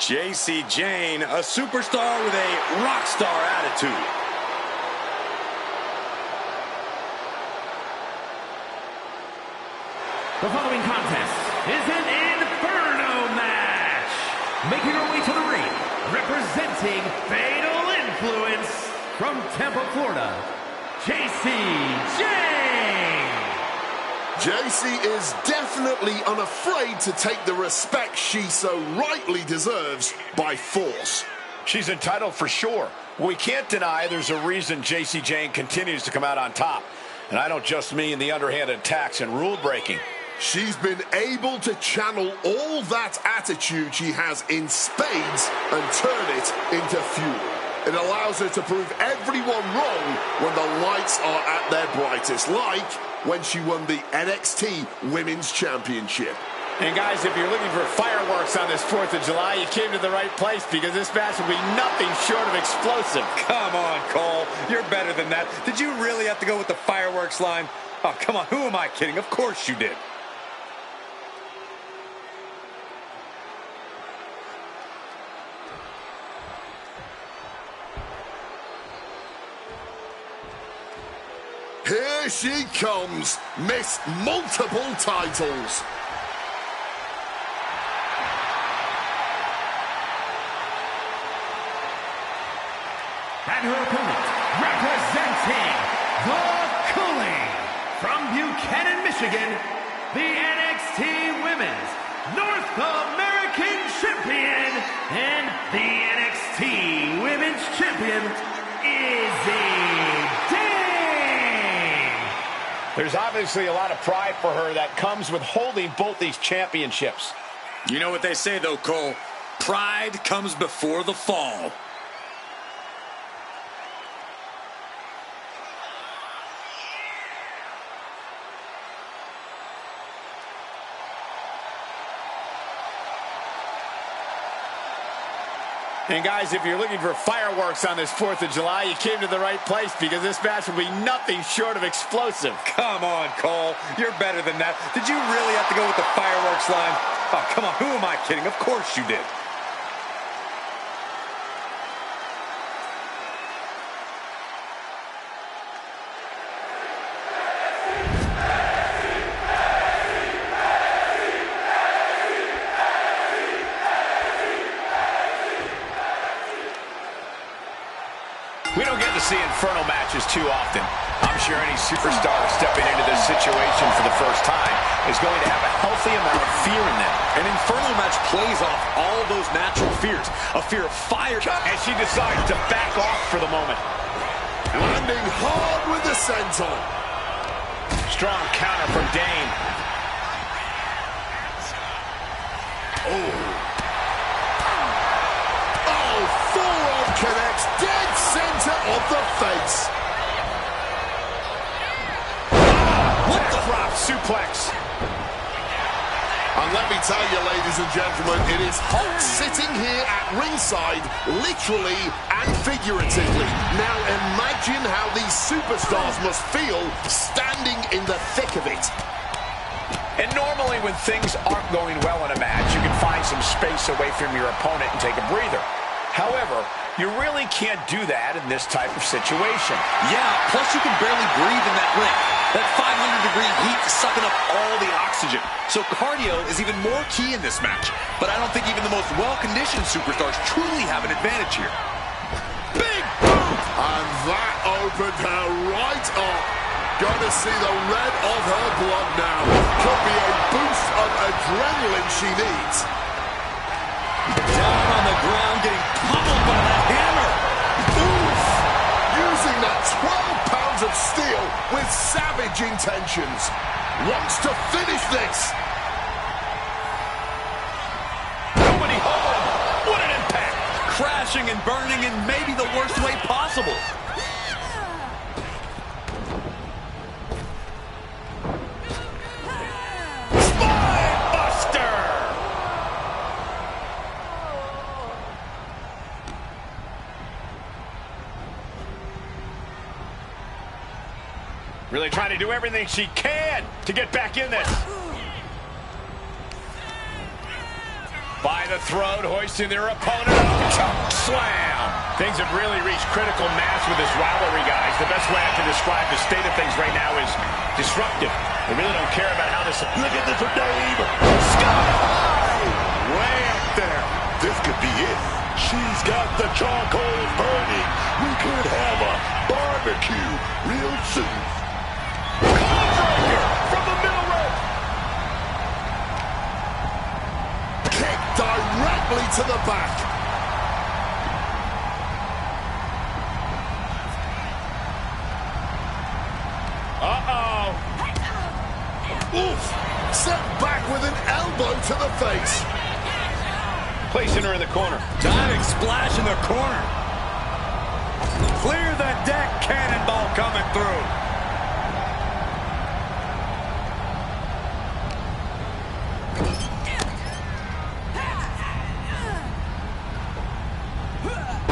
Jacy Jayne, a superstar with a rock star attitude. The following contest is an Inferno match. Making her way to the ring, representing Fatal Influence from Tampa, Florida, Jacy Jayne. Jacy is definitely unafraid to take the respect she so rightly deserves by force. She's entitled for sure. We can't deny there's a reason Jacy Jayne continues to come out on top. And I don't just mean the underhanded attacks and rule breaking. She's been able to channel all that attitude she has in spades and turn it into fuel. It allows her to prove everyone wrong when the lights are at their brightest, like when she won the NXT Women's Championship. And guys, if you're looking for fireworks on this 4th of July, you came to the right place, because this match will be nothing short of explosive. Come on, Cole. You're better than that. Did you really have to go with the fireworks line? Oh, come on. Who am I kidding? Of course you did. Here she comes, missed multiple titles. And her opponent, representing the Cooling from Buchanan, Michigan, the NXT Women's North American Champion and the NXT Women's Champion, Izzy Dane. There's obviously a lot of pride for her that comes with holding both these championships. You know what they say, though, Cole? Pride comes before the fall. And guys, if you're looking for fireworks on this 4th of July, you came to the right place, because this match will be nothing short of explosive. Come on, Cole. You're better than that. Did you really have to go with the fireworks line? Oh, come on. Who am I kidding? Of course you did. We don't get to see Inferno matches too often. I'm sure any superstar stepping into this situation for the first time is going to have a healthy amount of fear in them. An Inferno match plays off all those natural fears. A fear of fire. And she decides to back off for the moment. Landing hard with the senton. Strong counter from Dane. Forearm connects dead center of the face. What the drop suplex? And let me tell you, ladies and gentlemen, it is Hulk sitting here at ringside, literally and figuratively. Now imagine how these superstars must feel standing in the thick of it. And normally when things aren't going well in a match, you can find some space away from your opponent and take a breather. However, you really can't do that in this type of situation. Yeah, plus you can barely breathe in that ring. That 500-degree heat is sucking up all the oxygen. So cardio is even more key in this match. But I don't think even the most well-conditioned superstars truly have an advantage here. Big boot! And that opened her right up. Gonna see the red of her blood now. Could be a boost of adrenaline she needs. Down on the ground, getting pummeled by that hammer. Oof! Using that 12 pounds of steel with savage intentions. Wants to finish this. Nobody home. What an impact. Crashing and burning in maybe the worst way possible. Really trying to do everything she can to get back in this. By the throat, hoisting their opponent up. Choke slam. Things have really reached critical mass with this rivalry, guys. The best way I can describe the state of things right now is disruptive. They really don't care about how this... Look at this, Dave. Sky high. Way up there. This could be it. She's got the charcoal burning. We could have a barbecue real soon. Codebreaker from the middle rope. Kick directly to the back. Uh-oh. Oof. Sent back with an elbow to the face. Placing her in the corner. Diving splash in the corner. Clear the deck, cannonball coming through.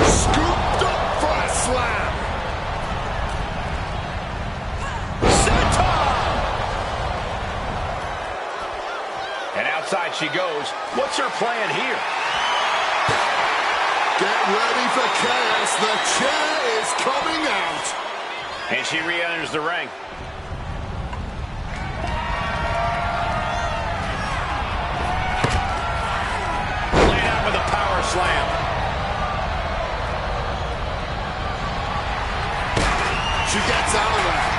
Scooped up for a slam. Senton! And outside she goes. What's her plan here? Get ready for chaos. The chair is coming out. And she re-enters the ring. Laid out with a power slam. She gets out of that.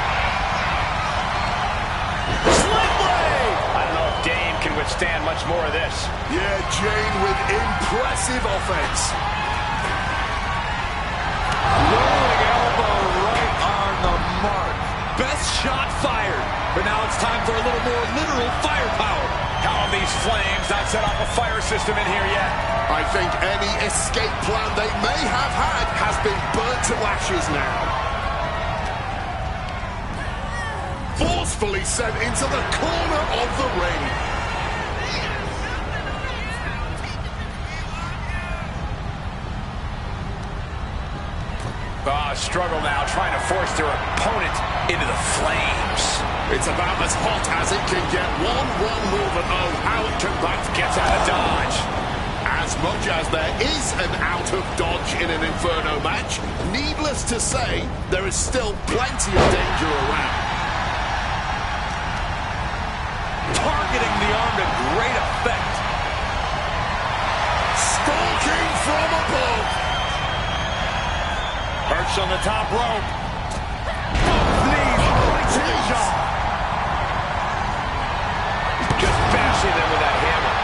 Sling blade! I don't know if Dame can withstand much more of this. Yeah, Jane with impressive offense. Rolling elbow right on the mark. Best shot fired. But now it's time for a little more literal firepower. How have these flames not set off a fire system in here yet? I think any escape plan they may have had has been burnt to ashes now. Forcefully sent into the corner of the ring. Struggle now, trying to force their opponent into the flames. It's about as hot as it can get. One wrong move and oh, how it can back. Gets out of dodge. As much as there is an out of dodge in an Inferno match, needless to say, there is still plenty of danger around. Targeting the arm to great effect. Stalking from above. Perched on the top rope. Both knees right to the jaw. Just bashing them with that hammer.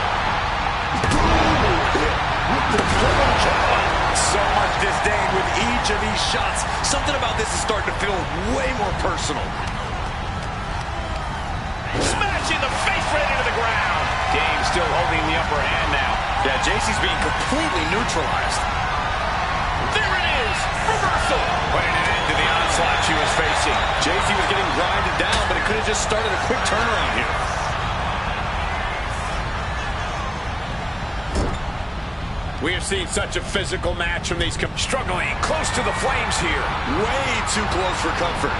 Brutal hit with the double jaw. So much disdain with each of these shots. Something about this is starting to feel way more personal. Smashing the face right into the ground. Dame still holding the upper hand now. Yeah, JC's being completely neutralized. There it is! Reversal! Putting an end to the onslaught she was facing. JC was getting grinded down, but it could have just started a quick turnaround here. We have seen such a physical match from these... Struggling close to the flames here. Way too close for comfort.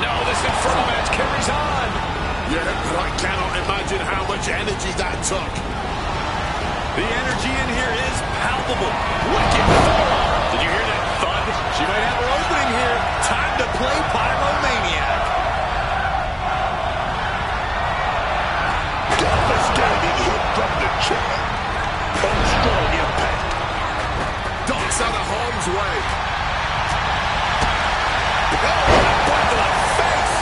No, this Inferno match carries on. Yeah, but I cannot imagine how much energy that took. The energy in here is palpable. Wicked forearm. Did you hear that thud? She might have her opening here. Time to play Pyromaniac. Devastating hit from the chair. Oh, strong impact. Ducks out of harm's way. Oh, right to the face.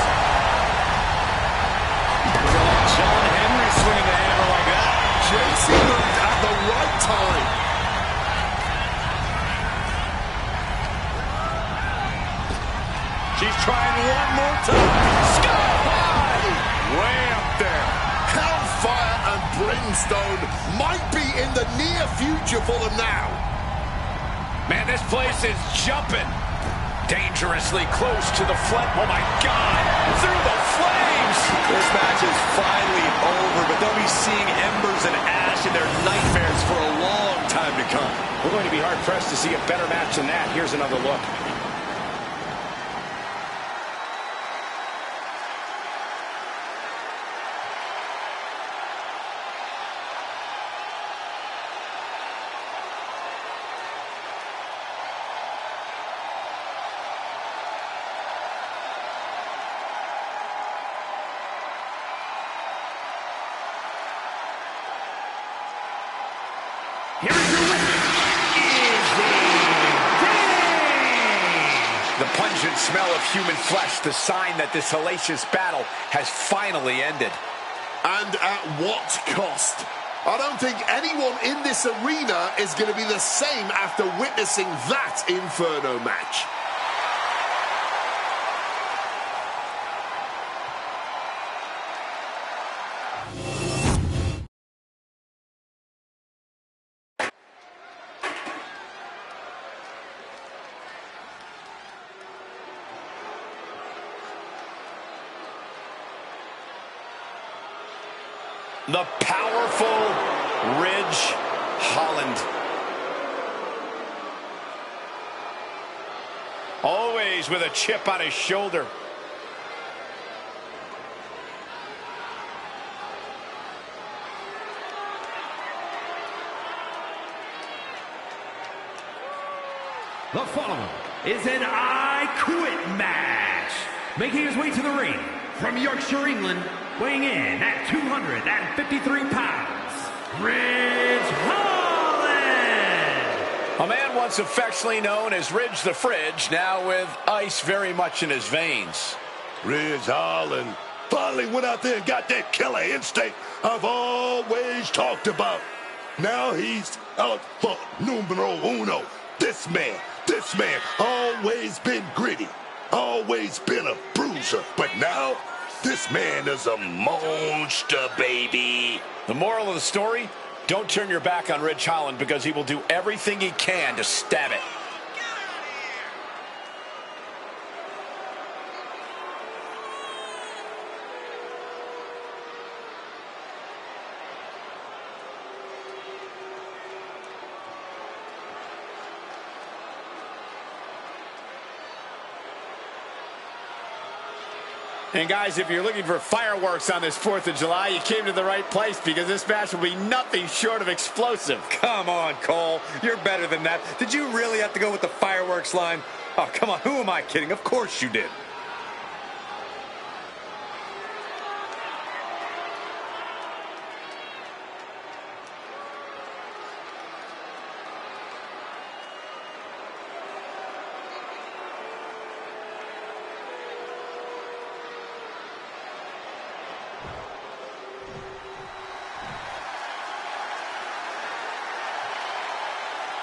John Henry swinging the hammer like that. JC moved at the right time. She's trying one more time. Sky high! Way up there. Hellfire and brimstone might be in the near future for them now. Man, this place is jumping. Dangerously close to the flame. Oh, my God. Through the flames. This match is finally over, but they'll be seeing embers and ash in their nightmares for a long time to come. We're going to be hard-pressed to see a better match than that. Here's another look. Here is your winner, The pungent smell of human flesh, the sign that this hellacious battle has finally ended. And at what cost? I don't think anyone in this arena is going to be the same after witnessing that Inferno match. The powerful Ridge Holland. Always with a chip on his shoulder. The following is an I Quit match. Making his way to the ring from Yorkshire, England, weighing in at 253 pounds, Ridge Holland! A man once affectionately known as Ridge the Fridge, now with ice very much in his veins. Ridge Holland finally went out there and got that killer instinct I've always talked about. Now he's out for numero uno. This man always been gritty, always been a bruiser, but now this man is a monster, baby. The moral of the story, don't turn your back on Ridge Holland because he will do everything he can to stab it. And guys, if you're looking for fireworks on this 4th of July, you came to the right place because this match will be nothing short of explosive. Come on, Cole. You're better than that. Did you really have to go with the fireworks line? Oh, come on. Who am I kidding? Of course you did.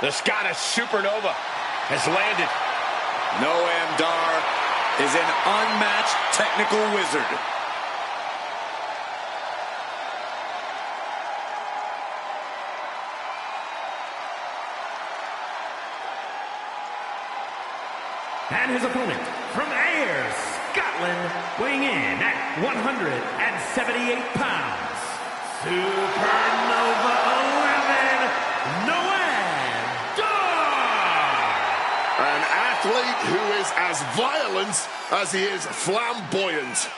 The Scottish Supernova has landed. Noam Dar is an unmatched technical wizard. And his opponent from Ayr, Scotland, weighing in at 178 pounds, Supernova 11, Noam Dar! An athlete who is as violent as he is flamboyant.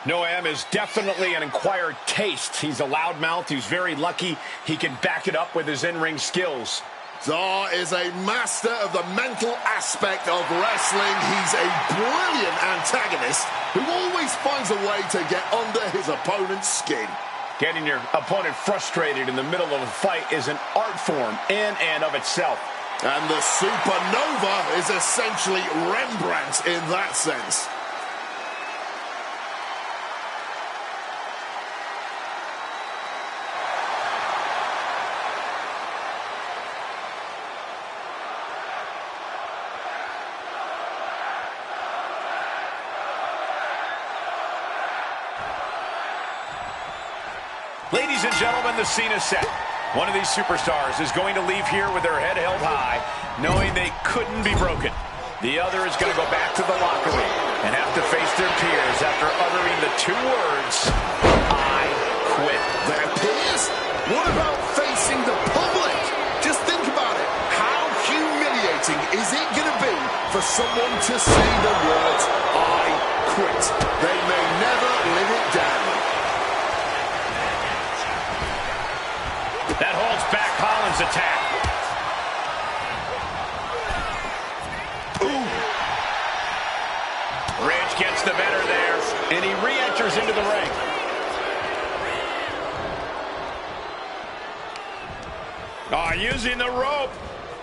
Noam is definitely an acquired taste. He's a loudmouth. He's very lucky he can back it up with his in-ring skills. Dar is a master of the mental aspect of wrestling. He's a brilliant antagonist who always finds a way to get under his opponent's skin. Getting your opponent frustrated in the middle of a fight is an art form in and of itself. And the Supernova is essentially Rembrandt in that sense. Ladies and gentlemen, the scene is set. One of these superstars is going to leave here with their head held high, knowing they couldn't be broken. The other is going to go back to the locker room and have to face their peers after uttering the two words, I quit. Their peers? What about facing the public? Just think about it. How humiliating is it going to be for someone to say the words, I quit? They may never live it down. That holds back Holland's attack. Ooh. Ridge gets the better there, and he re-enters into the ring. Using the rope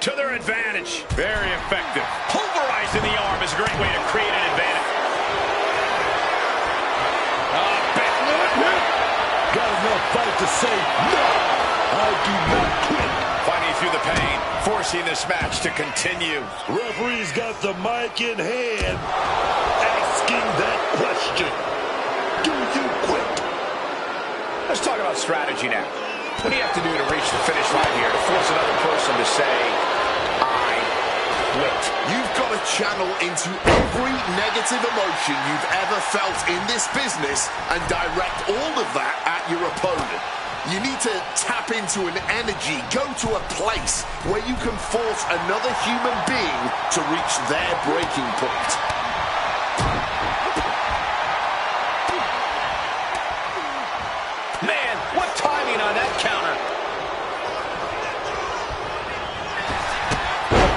to their advantage. Very effective. Pulverizing the arm is a great way to create an advantage. Got enough fight to say, no, I do not quit. Fighting through the pain, forcing this match to continue. Referee's got the mic in hand, asking that question. Do you quit? Let's talk about strategy now. What do you have to do to reach the finish line here to force another person to say, I quit? You've got to channel into every negative emotion you've ever felt in this business and direct all of that at your opponent. You need to tap into an energy, go to a place where you can force another human being to reach their breaking point. Man, what timing on that counter.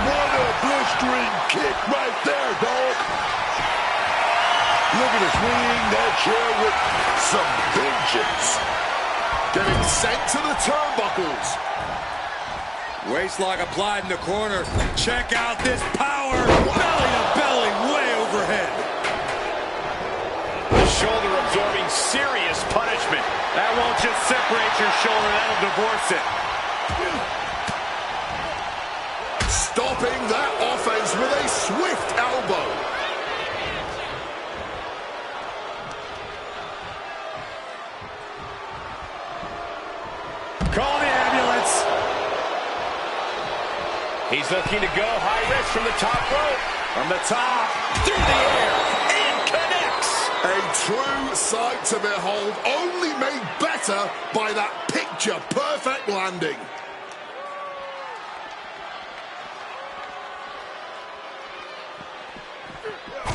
What a blistering kick right there, dog. Look at us swinging that chair with some vengeance. Getting sent to the turnbuckles. Waistlock applied in the corner. Check out this power. Belly to belly, way overhead. The shoulder absorbing serious punishment. That won't just separate your shoulder, that'll divorce it. Stopping that offense with a swift elbow. Call the ambulance. He's looking to go high risk from the top rope. From the top, through the air, and connects. A true sight to behold, only made better by that picture-perfect landing.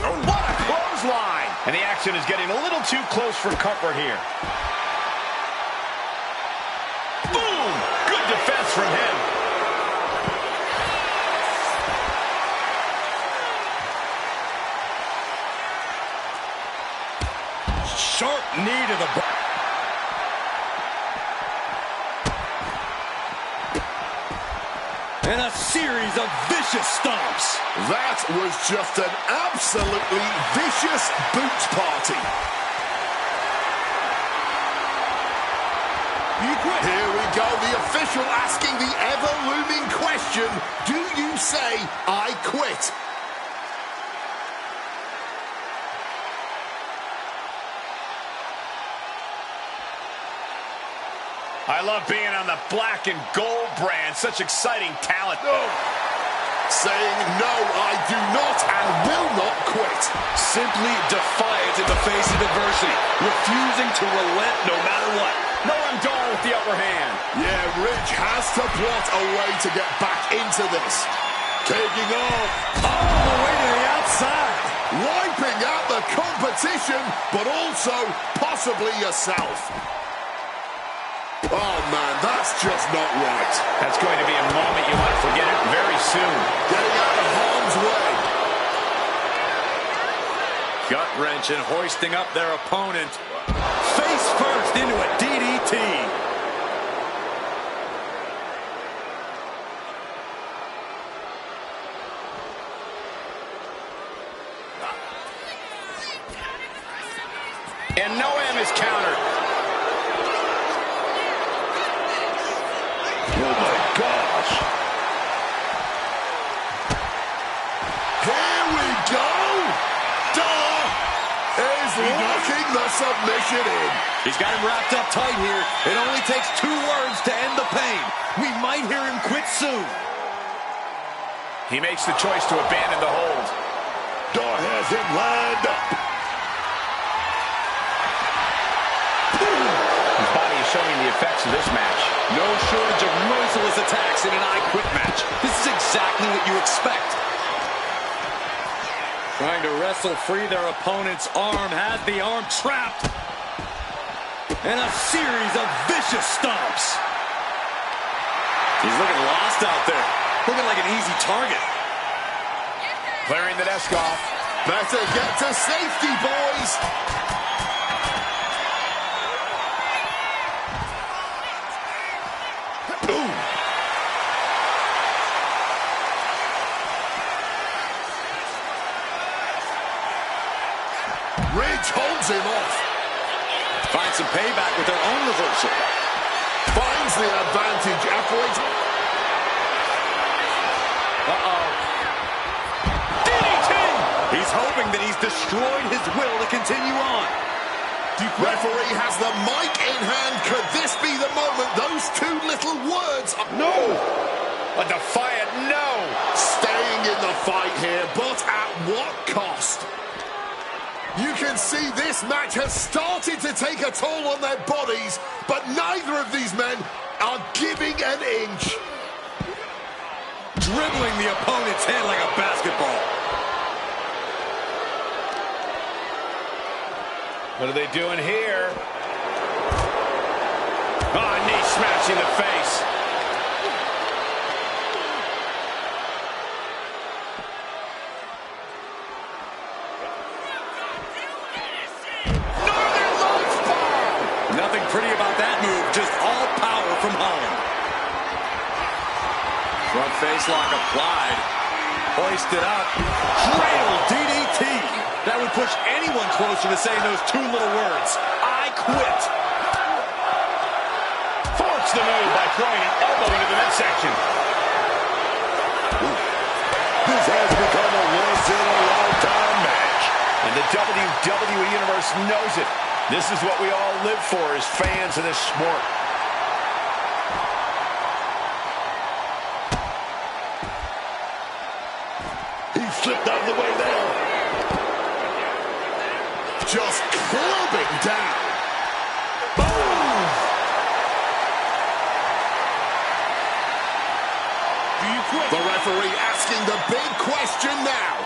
What a clothesline! And the action is getting a little too close for comfort here. Boom! Good defense from him. Sharp knee to the back. And a series of vicious stomps. That was just an absolutely vicious boot party. Here we go, the official asking the ever-looming question, do you say, I quit? I love being on the black and gold brand. Such exciting talent. Saying, no, I do not and will not quit. Simply defiant in the face of adversity. Refusing to relent no matter what. No, I'm gone with the upper hand. Yeah, Rich has to plot a way to get back into this. Taking off. All the way to the outside. Wiping out the competition, but also possibly yourself. Oh, man, that's just not right. That's going to be a moment you want to forget it very soon. Getting out of harm's way. Gut wrench and hoisting up their opponent. Face first into a DDT. And Noam is countered. Oh my gosh. Here we go. Is locking the submission in. He's got him wrapped up tight here. It only takes 2 words to end the pain. We might hear him quit soon. He makes the choice to abandon the hold. Dar has him lined up. His body is showing the effects of this match. No shortage of merciless attacks in an I Quit match. This is exactly what you expect. Trying to wrestle free their opponent's arm, has the arm trapped. And a series of vicious stomps. He's looking lost out there. Looking like an easy target. Clearing the desk off. Better get to safety, boys. Ridge holds him off. Finds some payback with their own reversal. Finds the advantage after it. Uh-oh. DDT! He's hoping that he's destroyed his will to continue on. Referee has the mic in hand. Could this be the moment? Those two little words. No! A defiant no! Staying in the fight here, but at what cost? You can see this match has started to take a toll on their bodies, but neither of these men are giving an inch. Dribbling the opponent's head like a basketball. What are they doing here? Oh, knee smash in the face. Nothing pretty about that move, just all power from Holland. Front face lock applied. Hoisted up. Cradle DDT. That would push anyone closer to saying those two little words. I quit. Forks the move by throwing an elbow into the midsection. This has become a once-in-a-lifetime match. And the WWE Universe knows it. This is what we all live for as fans of this sport. He slipped out of the way there. Just clubbing down. Boom! Do you quit? The referee asking the big question now.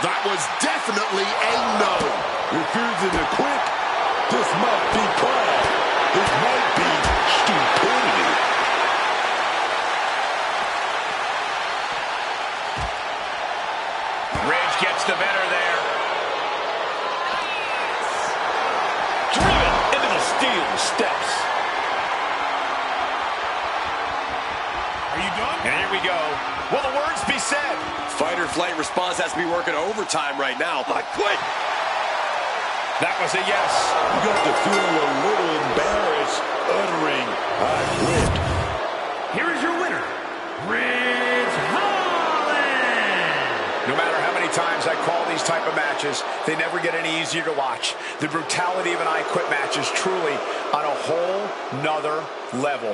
That was definitely a no. Refusing to quit. This might be pride. This might be stupidity. Ridge gets the better there. Driven into the steel steps. Are you done? And here we go. Will the words be said? Fight or flight response has to be working overtime right now. I quit. That was a yes. You got to feel a little embarrassed uttering, I quit. Here is your winner, Ridge Holland. No matter how many times I call these type of matches, they never get any easier to watch. The brutality of an I Quit match is truly on a whole nother level.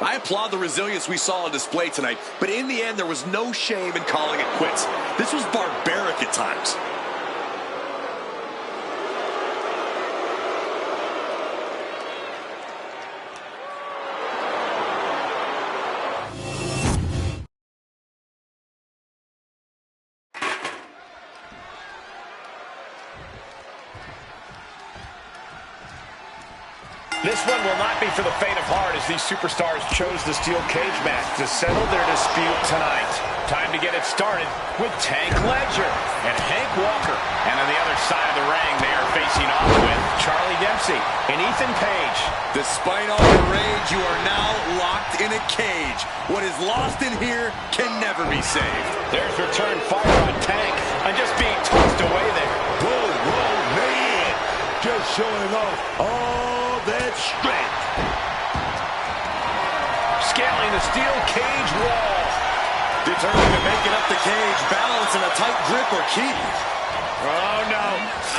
I applaud the resilience we saw on display tonight, but in the end, there was no shame in calling it quits. This was barbaric at times. This one will not be for the faint of heart as these superstars chose the steel cage match to settle their dispute tonight. Time to get it started with Tank Ledger and Hank Walker. And on the other side of the ring, they are facing off with Charlie Dempsey and Ethan Page. Despite all the rage, you are now locked in a cage. What is lost in here can never be saved. There's return fire on Tank and just being tossed away there. Whoa, man. Just showing off all that strength. Scaling the steel cage wall. Determined to make it up the cage, balancing a tight grip or key. Oh, no.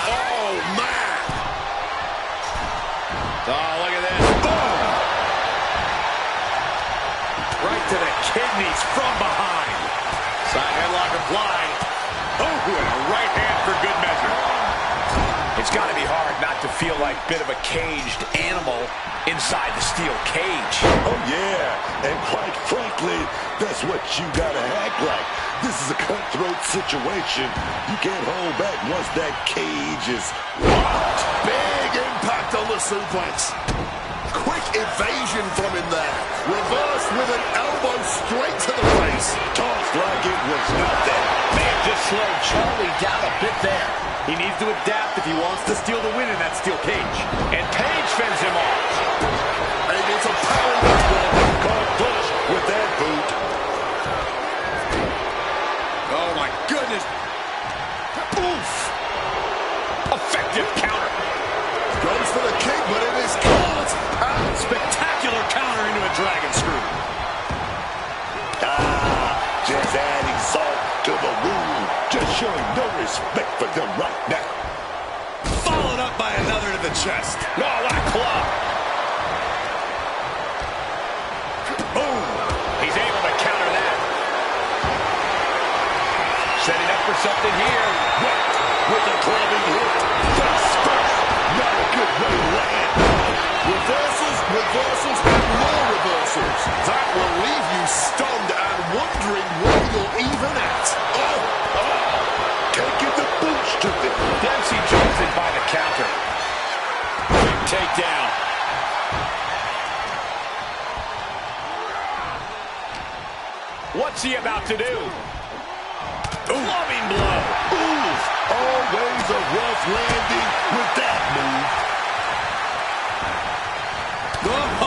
Oh, man. Oh, look at this. Boom! Right to the kidneys from behind. Side headlock applied. Oh, and a right hand for good measure. It's got to be hard not to feel like a bit of a caged animal inside the steel cage. Oh, yeah. And quite frankly, that's what you gotta act like. This is a cutthroat situation. You can't hold back once that cage is locked. Big impact on the suplex. Quick evasion from him there. Reversed with an elbow straight to the face. Tossed like it was nothing. Man, just slowed Charlie down a bit there. He needs to adapt if he wants to steal the win in that steel cage. And Page fends him off. Able to pound that one. Caught flush with that boot. Oh, my goodness. Oof. Effective counter. Goes for the kick, but it is caught. And Spectacular counter into a dragon screw. Just adding salt to the wound. Just showing no respect for them right now. Followed up by another to the chest. Oh, what a club. Boom. He's able to counter that. Setting up for something here. With a clubbing hit. Face first. Not a good way to land. reversals, reversals, and more reversals. That will leave you stunned and wondering where you're even at. Taking the boots to them. Dempsey joins in by the counter. Big takedown. What's he about to do? Loving blow. Ooh, always a rough landing with that move.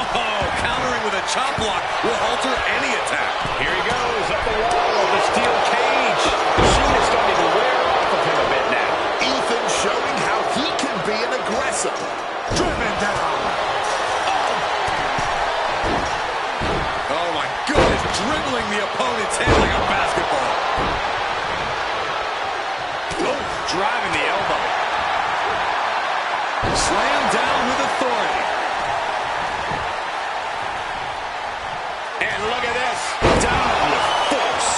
Oh, countering with a chop block will alter any attack. Here he goes, up the wall of the steel cage. The shoe is starting to wear off of him a bit now. Ethan showing how he can be an aggressor. Driven down. Oh, my goodness, dribbling the opponent's head like a basketball. Oh, driving the elbow. Slam down with authority. And look at this. Down with force.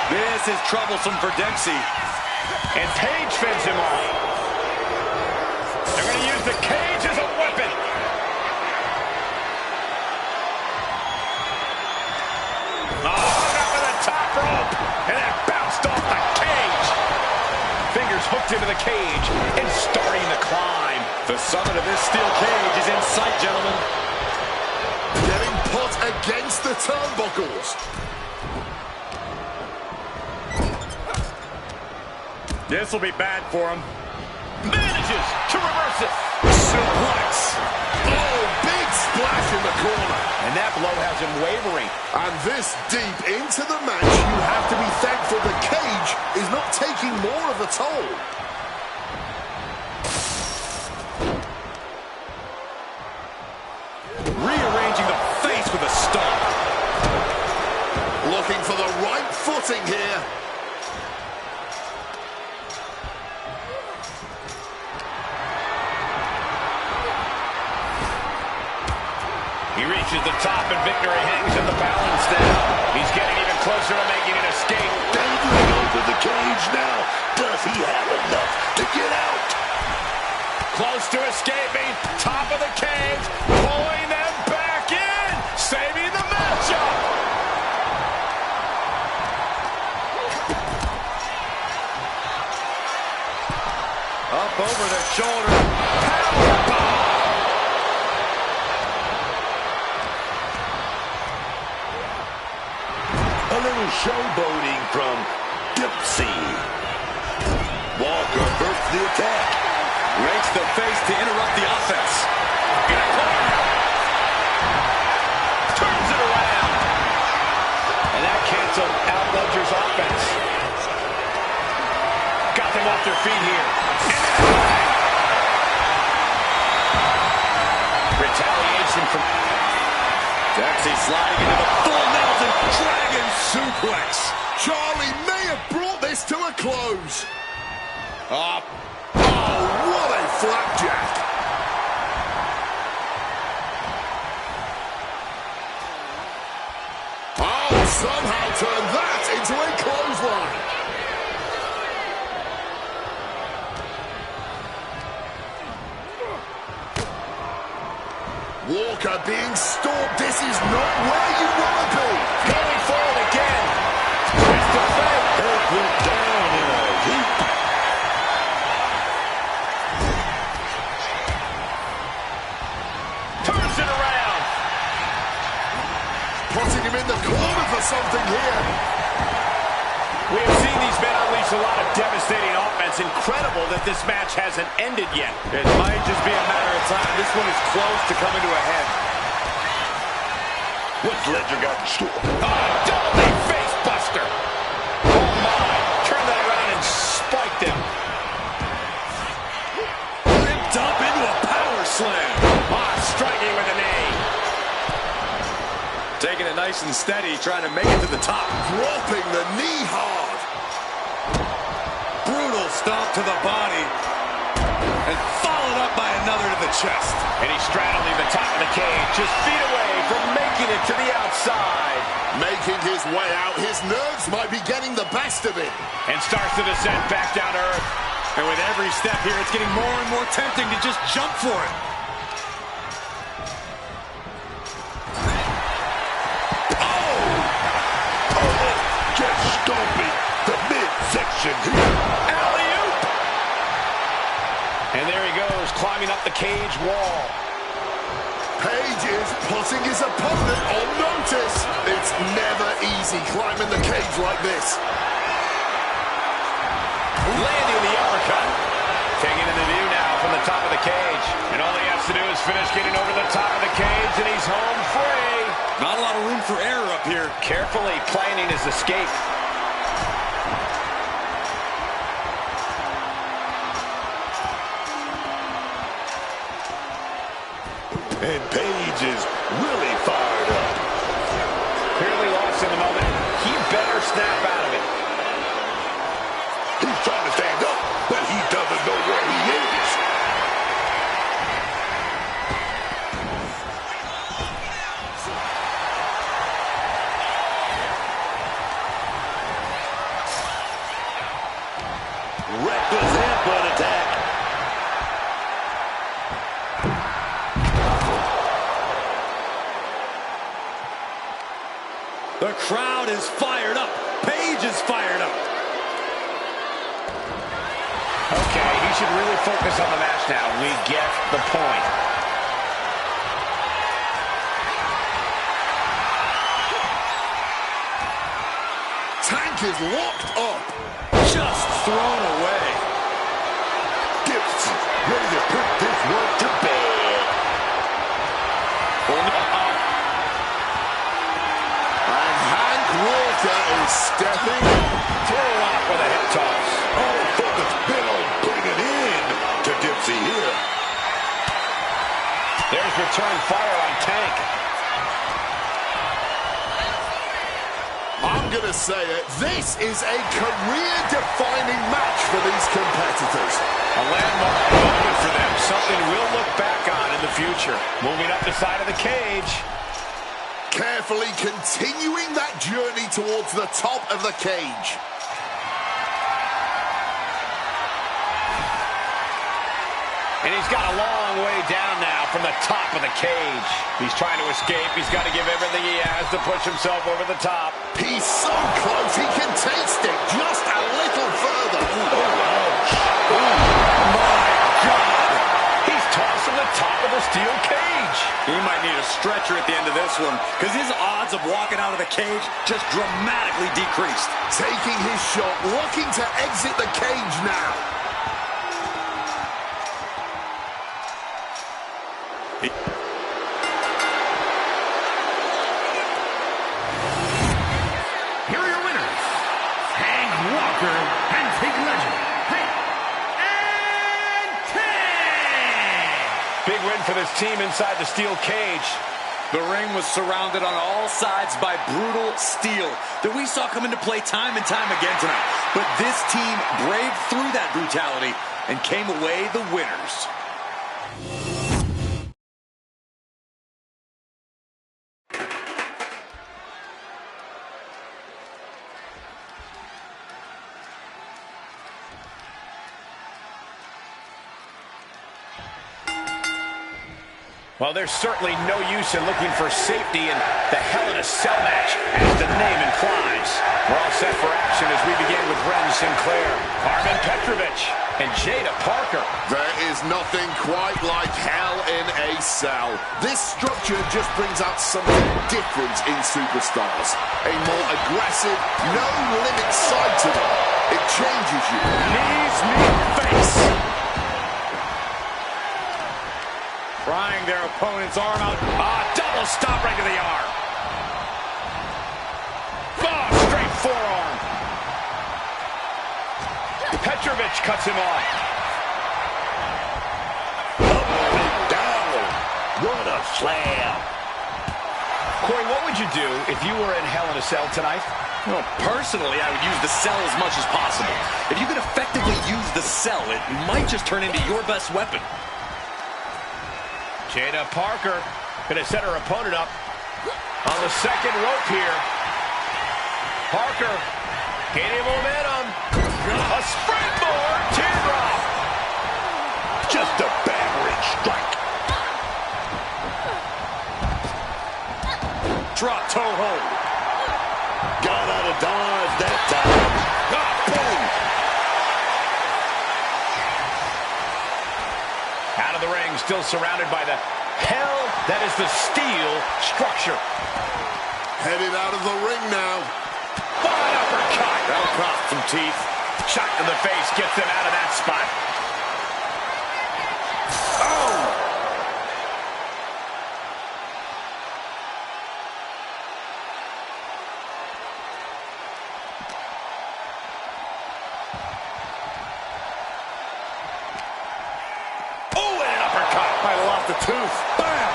This is troublesome for Dempsey. And Page fends him off. They're going to use the cage as a weapon. Hung up in the top rope. And then bounced off the cage. Fingers hooked into the cage and starting to climb. The summit of this steel cage is in sight, gentlemen. Getting put against the turnbuckles. This will be bad for him. Manages to reverse it. Suplex. Oh, big splash in the corner. And that blow has him wavering. And this deep into the match, you have to be thankful the cage is not taking more of a toll. Rearranging the face with a stomp. Looking for the right footing here. He reaches the top and victory hangs in the balance now. He's getting even closer to making an escape. Dangling over the cage now. Does he have enough to get out? Close to escaping. Top of the cage. Pulling them back in. Saving the matchup. Up over the shoulder. Powerbomb. A little showboating from Dempsey. Walker bursts the attack. Rakes the face to interrupt the offense. In a corner. Turns it around. And that canceled out Ledger's offense. Got them off their feet here. Retaliation from Dempsey sliding into the full Nelson Dragon suplex. Charlie may have brought this to a close. Oh, what a flapjack. Oh, somehow turned that into a clothesline. Walker being stalked. This is not where you want to be. Going forward again. Twist the fake. It went down in a heap. Turns it around. Putting him in the corner for something here. We have seen these men unleash a lot of devastating offense. Incredible that this match hasn't ended yet. It might just be a matter of time. This one is close to coming to a head. What's Ledger got in store? Double knee face buster. Oh my. Turn that around and spike them. Ripped up into a power slam. Striking with a knee. Taking it nice and steady, trying to make it to the top. Dropping the knee hard. Brutal stomp to the body. And followed up by another to the chest. And he's straddling the top of the cage, just feet away from making it to the outside. Making his way out. His nerves might be getting the best of it. And starts to descend back down to earth. And with every step here, it's getting more and more tempting to just jump for it. Just stomping the midsection here. Alley-oop! And there he goes, climbing up the cage wall. Page is putting his opponent on notice. It's never easy climbing the cage like this. Landing the uppercut. Taking it to view now from the top of the cage. And all he has to do is finish getting over the top of the cage, and he's home free. Not a lot of room for error up here. Carefully planning his escape. And Page is really fired up. Clearly lost in the moment. He better snap out of it. He's trying to stand up, but he doesn't know where he is. Reckless headbutt attack. The crowd is fired up. Page is fired up. Okay, he should really focus on the match now. We get the point. Tank is locked up. Just thrown away. Gibson ready to put this one to bed. And Hank Walker is stepping in. Throw off with a hip toss. All focus been on putting it in to Dipsy here. There's return fire on Tank. I'm going to say it. This is a career-defining match for these competitors. A landmark moment for them. Something we'll look back on in the future. Moving up the side of the cage. Carefully continuing that journey towards the top of the cage. And he's got a long way down now from the top of the cage. He's trying to escape. He's got to give everything he has to push himself over the top. He's so close, he can taste it just a little further. Oh, my God. He's tossed from the top of the steel cage. He might need a stretcher at the end of this one, because his odds of walking out of the cage just dramatically decreased. Taking his shot, looking to exit the cage now. Here are your winners, Hank Walker and Tank Legend. Hank and Tank! Big win for this team inside the steel cage. The ring was surrounded on all sides by brutal steel that we saw come into play time and time again tonight. But this team braved through that brutality and came away the winners. Well, there's certainly no use in looking for safety in the Hell in a Cell match, as the name implies. We're all set for action as we begin with Ren Sinclair, Carmen Petrovich, and Jada Parker. There is nothing quite like Hell in a Cell. This structure just brings out something different in superstars. A more aggressive, no-limit side to them. It changes you. Knees meet face. Prying their opponent's arm out. Double stop right to the arm. Straight forearm. Petrovich cuts him off. Up and down. What a slam. Corey, what would you do if you were in Hell in a Cell tonight? Well, personally, I would use the cell as much as possible. If you could effectively use the cell, it might just turn into your best weapon. Jada Parker gonna set her opponent up on the second rope here. Parker gaining momentum. A springboard teardrop. Just a battering strike. Drop toe hold. Got out of dodge that time. Boom. Out of the ring, still surrounded by the hell that is the steel structure. Headed out of the ring now. One uppercut. That'll cost some teeth. Shot to the face gets him out of that spot. The tooth. Bam!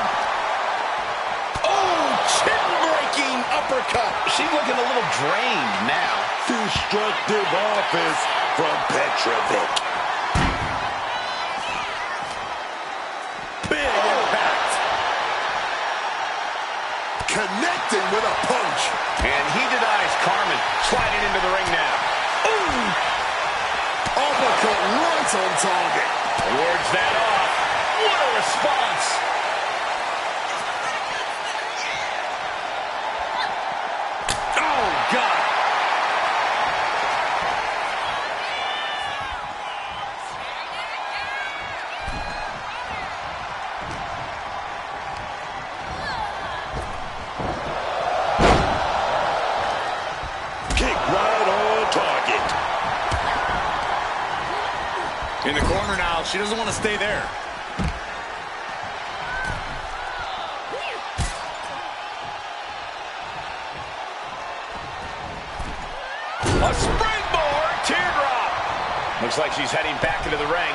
Oh, chin-breaking uppercut. She's looking a little drained now. Destructive offense from Petrovic. Big impact. Connecting with a punch. And he denies Carmen. Sliding into the ring now. Ooh! Uppercut right on target. Wards that off. What a response! Oh, God! Kick right on target. In the corner now. She doesn't want to stay there. A springboard teardrop. Looks like she's heading back into the ring.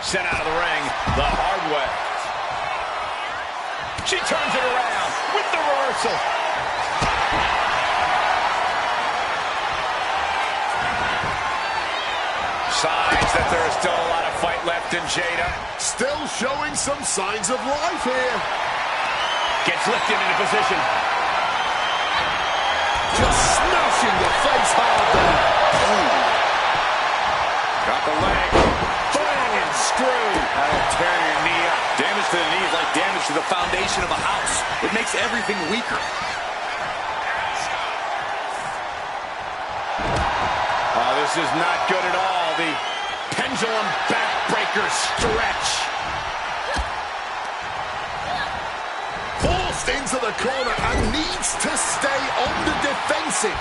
Sent out of the ring the hard way. She turns it around with the reversal. Signs that there is still a lot of fight left in Jada. Still showing some signs of life here. Gets lifted into position. Just smashing the face hard there. Got the leg. Bang and screw. That'll tear your knee up. Damage to the knee is like damage to the foundation of a house. It makes everything weaker. Oh, this is not good at all. The pendulum backbreaker stretch. Forced into the corner and needs to stay on the defensive.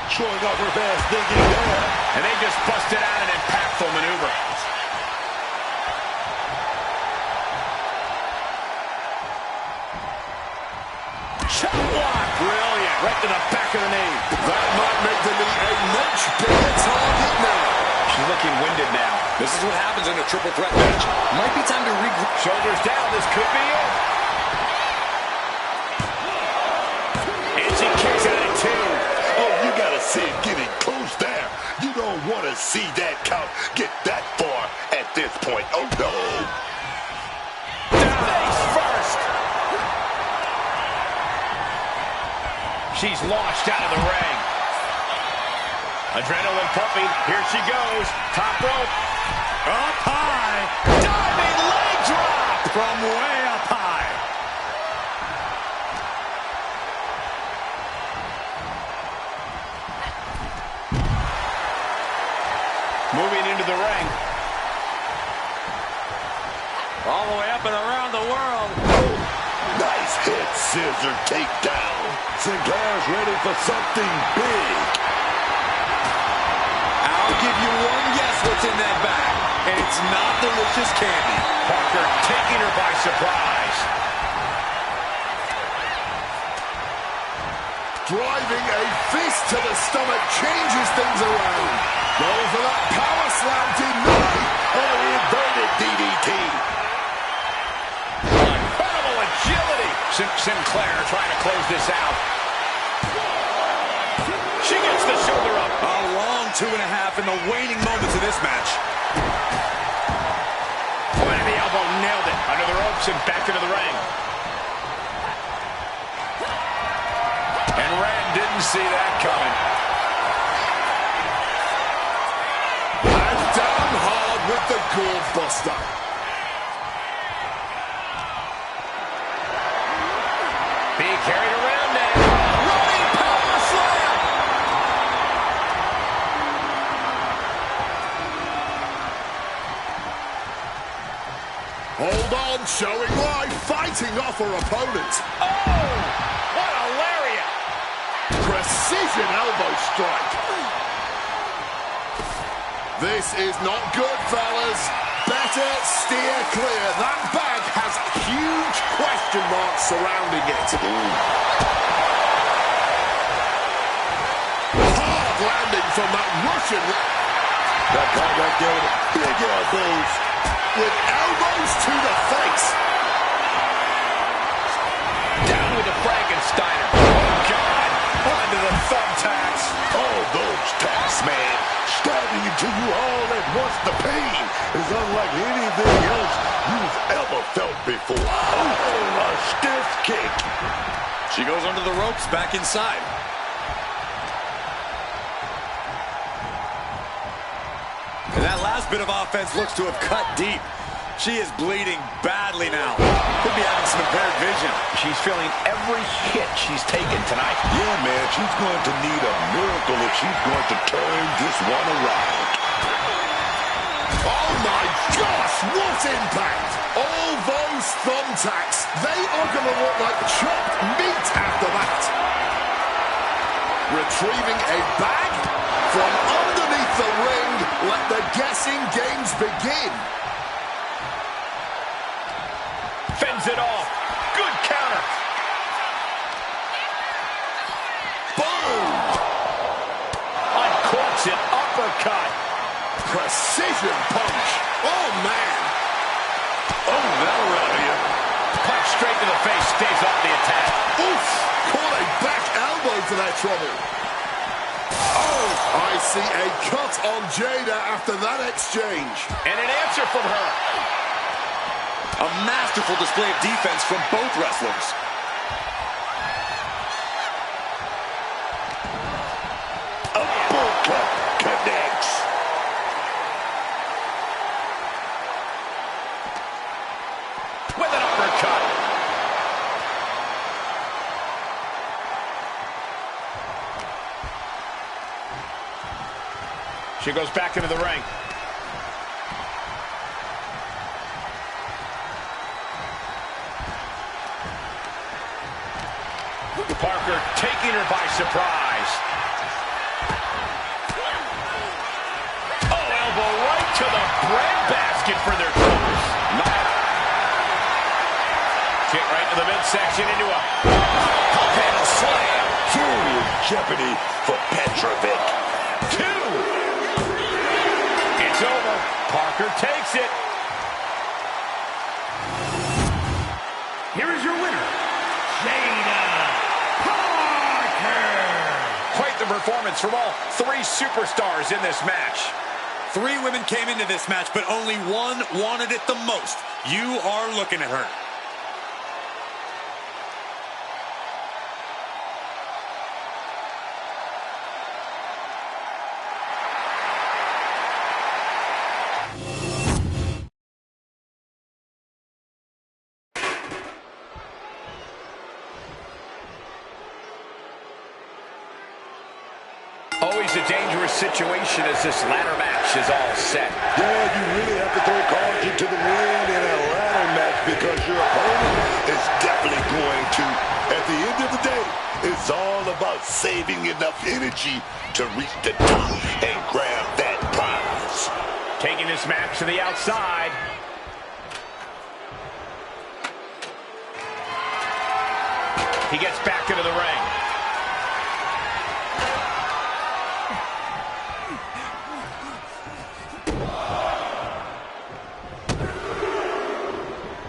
Showing off her fast thinking there. And they just busted out an impactful maneuver. Chop block. Brilliant. Right to the back of the knee. That might make the knee a much bigger target now. She's looking winded now. This is what happens in a triple threat match. Might be time to regroup. Shoulders down. This could be it. And she kicks out at two. Oh, you gotta see it getting close there. You don't want to see that count get that far at this point. Oh, no. Face first. she's launched out of the ring. Adrenaline pumping. Here she goes. Top rope. Up high. Diving leg drop from way up high. Moving into the ring. All the way up and around the world. Nice head scissor takedown. Sinclair's ready for something big. I'll give you one guess what's in that bag, and it's not delicious candy. Parker taking her by surprise. Driving a fist to the stomach changes things around. Goes for that power slam denied. Oh, inverted DDT. Incredible agility. Sinclair trying to close this out. She gets the shoulder up. A long 2.5 in the waning moments of this match. Point of the elbow, nailed it. Under the ropes and back into the ring. And Red didn't see that coming. And down hard with the gourd buster. Being carried around now. Running power slam. Hold on, showing life, fighting off her opponent. Oh, what a lariat. Precision elbow strike. This is not good, fellas. Better steer clear. That bag has huge question marks surrounding it. Hard landing from that Russian. That contact there, big elbows. With elbows to the face. Down with the Frankensteiner. Oh, God. Onto the thumbtacks. All those tacks, man. Stabbing into you all at once. The pain is unlike anything else you've ever felt before. Oh, a stiff kick. She goes under the ropes, back inside. And that last bit of offense looks to have cut deep. She is bleeding badly now. Could be having some impaired vision. She's feeling every hit she's taken tonight. Yeah, man, she's going to need a miracle if she's going to turn this one around. Oh my gosh, what impact! All those thumbtacks, they are going to look like chopped meat after that. Retrieving a bag from underneath the ring. Let the guessing games begin. Fends it off. Good counter. Boom! Uncorks it. Uppercut. Precision punch. Oh, man. Oh, that'll rattle you. Punch straight to the face. Stays off the attack. Oof! Caught a back elbow to that trouble. Oh, I see a cut on Jada after that exchange. And an answer from her. A masterful display of defense from both wrestlers. Uppercut connects. With an uppercut. She goes back into the ring. Parker taking her by surprise. Oh, elbow right to the breadbasket for their troubles. Kick right to the midsection into a handle slam. Serious jeopardy for Petrovic. 2. It's over. Parker takes it. Here is your winner, Jada Parker. Quite the performance from all 3 superstars in this match. 3 women came into this match, but only one wanted it the most. You are looking at her. a dangerous situation as this ladder match is all set. Yeah, you really have to throw caution to the wind in a ladder match because your opponent is definitely going to. At the end of the day, it's all about saving enough energy to reach the top and grab that prize. Taking this match to the outside. He gets back into the ring.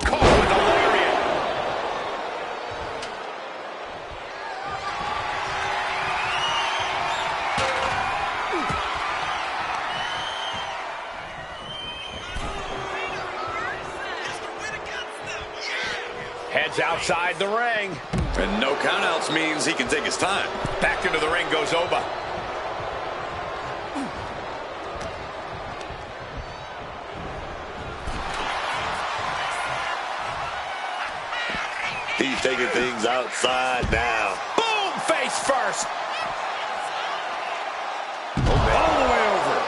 Caught with a lariat. Heads outside the ring. And no countouts means he can take his time. Back into the ring goes Oba. He's taking things outside now. Boom! Face first. All the way over.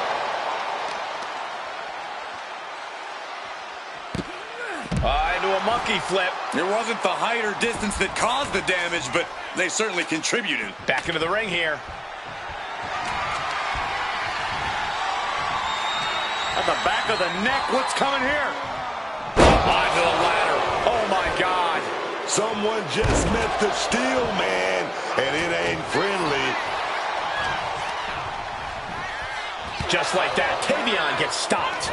Into a monkey flip. It wasn't the height or distance that caused the damage, but they certainly contributed. Back into the ring here. At the back of the neck, what's coming here? Onto the ladder. Oh, my God. Someone just met the steel man, and it ain't friendly. Just like that, Tavion gets stopped.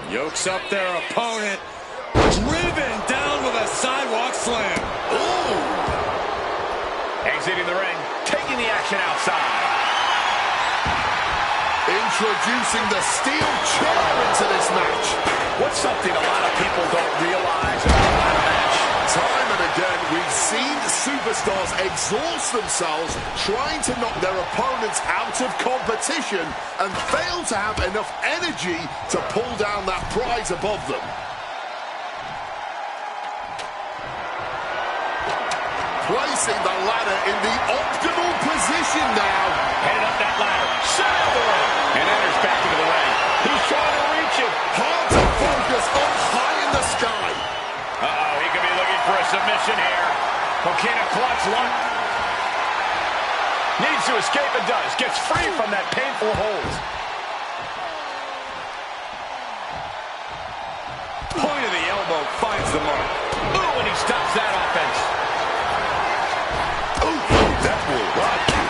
Yokes up their opponent. Driven down with a sidewalk slam. Ooh. Exiting the ring, taking the action outside. Introducing the steel chair into this match. What's something a lot of people don't realize about a ladder match? Time and again, we've seen superstars exhaust themselves trying to knock their opponents out of competition and fail to have enough energy to pull down that prize above them. Placing the ladder in the optimal position now. Headed up that ladder. Center of the ring. And enters back into the ring. He's trying to reach it. Hard to focus up high in the sky. Uh-oh, he could be looking for a submission here. Okay, a clutch lock. Needs to escape and does. Gets free from that painful hold. Point of the elbow finds the mark. Ooh, and he stops that offense. Ooh, that will rock you.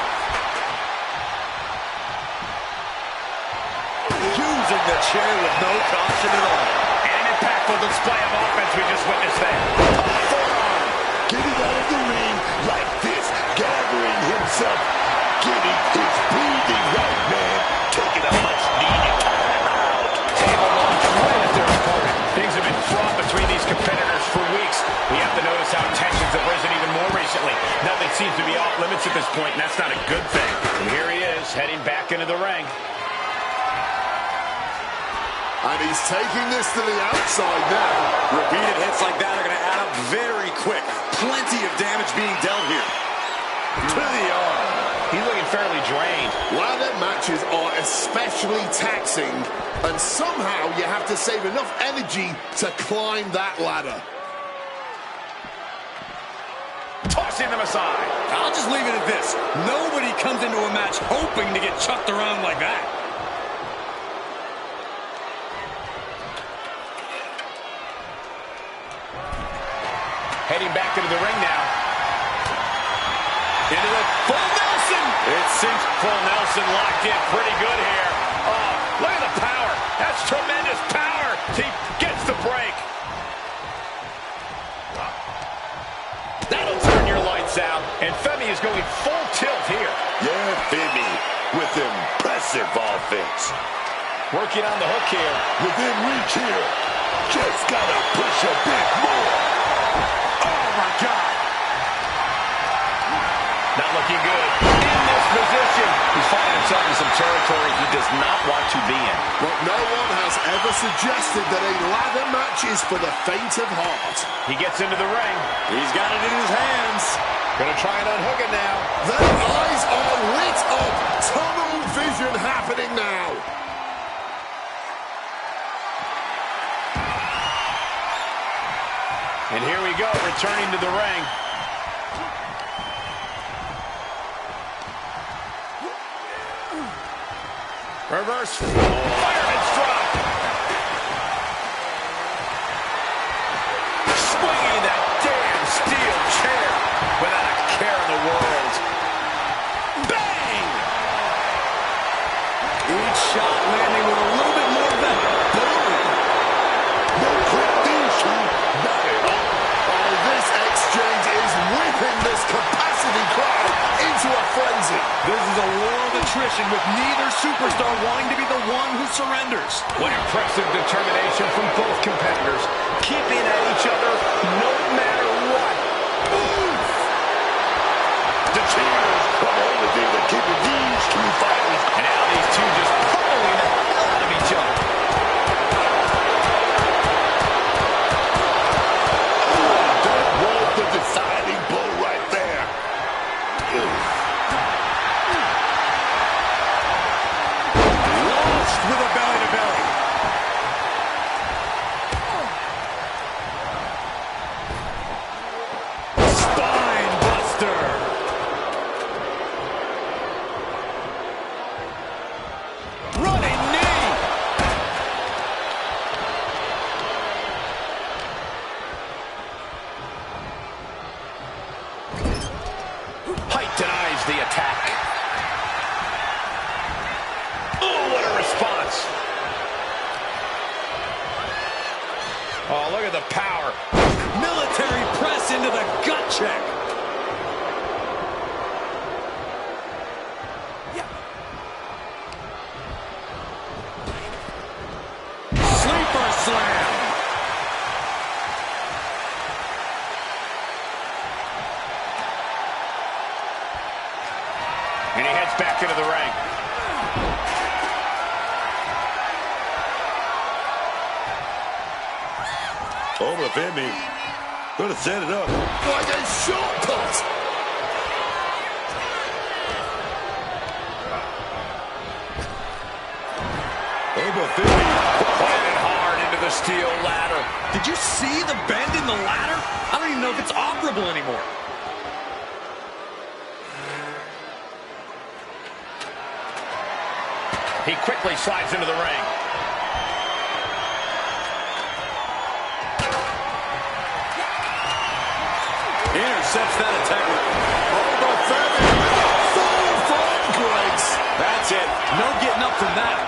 Using the chair with no caution at all. An impactful display of offense we just witnessed there. Forearm. Getting out of the ring like this. Gathering himself. Getting his breathing right, man. Taking a much-needed time out. Table launch right at their opponent. Things have been fraught between these competitors for weeks. We have to notice how tensions have risen even more recently. Nothing seems to be off limits at this point, and that's not a good thing. And here he is, heading back into the ring. And he's taking this to the outside now. Repeated hits like that are going to add up very quick. Plenty of damage being dealt here. To the arm. He's looking fairly drained. Ladder matches are especially taxing, and somehow you have to save enough energy to climb that ladder. Tossing them aside. I'll just leave it at this. Nobody comes into a match hoping to get chucked around like that. Heading back into the ring now. Into the full Nelson. It sinks full Nelson locked in pretty good here. Oh, look at the power. That's tremendous power. He gets the break. That'll turn your lights out. And Femi is going full tilt here. Yeah, Femi with impressive offense. Working on the hook here. Within reach here. Just gotta push a bit more. Oh, my God. Not looking good. In this position. He's finding himself in some territory he does not want to be in. But no one has ever suggested that a ladder match is for the faint of heart. He gets into the ring. He's got it in his hands. Gonna try and unhook it now. Their eyes are lit up. returning to the ring. Reverse fireman's drop. Swinging that damn steel chair without a care in the world. Bang! Each shot landing with a little bit more venom. Boom! No quick these two, not at all. Oh, this exchange is whipping this capacity crowd into a frenzy. This is a war of attrition with neither superstar wanting to be the one who surrenders. What impressive determination from both competitors, keeping at each other no matter what. Oof. The cheers are the only thing that keeping these two fighters. And now these two just pulling the hell out of each other. That was the deciding blow right there. Launched with a belly-to-belly. Spine buster. Running knee. Height denies the attack. Oh, what a response. Oh, look at the power. Military press into the gut check. Sleeper slam. And he heads back into the ring. Over the Femi. Gonna set it up. Like a shortcut. Over Femi. Planted hard into the steel ladder. Did you see the bend in the ladder? I don't even know if it's operable anymore. He quickly slides into the ring. Intercepts that attack. Over Femi with a full front grace. That's it. No getting up from that.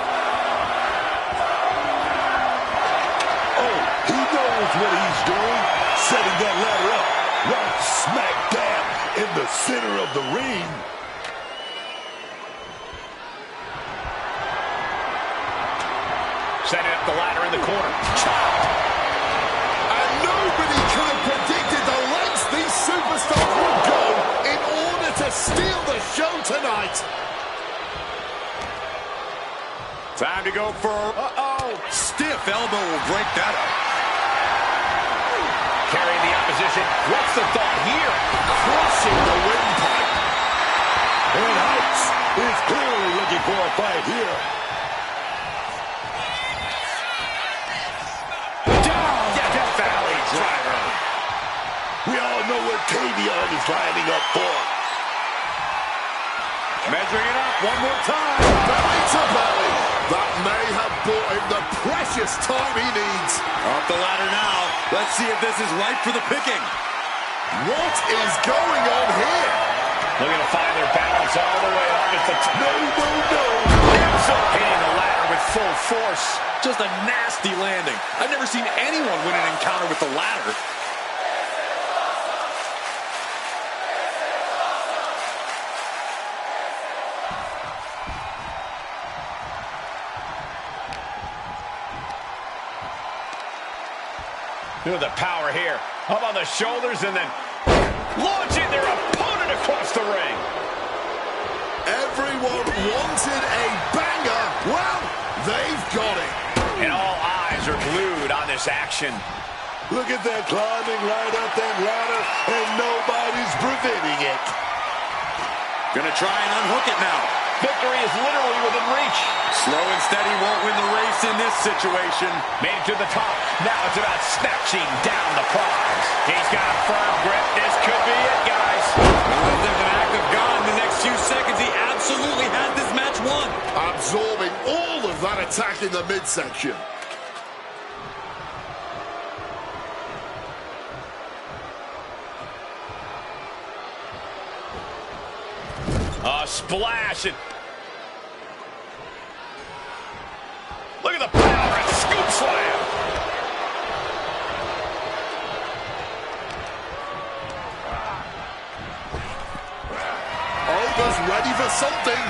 Oh, he knows what he's doing. Setting that ladder up right smack dab in the center of the ring. Setting up the ladder in the corner. And nobody could have predicted the lengths these superstars would go in order to steal the show tonight. Time to go for, stiff elbow will break that up. Carrying the opposition. What's the thought here? Crushing the windpipe. And Heights is clearly looking for a fight here. Death Valley driver. We all know what Tavion is lining up for. Measuring it up one more time. Belly to belly. That may have bought him the precious time he needs. Off the ladder now. Let's see if this is ripe for the picking. What is going on here? Looking to find their balance all the way up. It's a No. hitting the ladder with full force. Just a nasty landing. I've never seen anyone win an encounter with the ladder. Look at the power here. Up on the shoulders and then launching their opponent across the ring. Everyone wanted a banger. Well, they've got it. And all eyes are glued on this action. Look at that climbing right up that ladder, and nobody's preventing it. Gonna try and unhook it now. Victory is was literally within reach. Slow and steady won't win the race in this situation. Made it to the top. Now it's about snatching down the prize. He's got a firm grip. This could be it, guys. Well, there's an act of God in the next few seconds. He absolutely has this match won. Absorbing all of that attack in the midsection. A splash. And look at the power and scoop slam. Over's ready for something.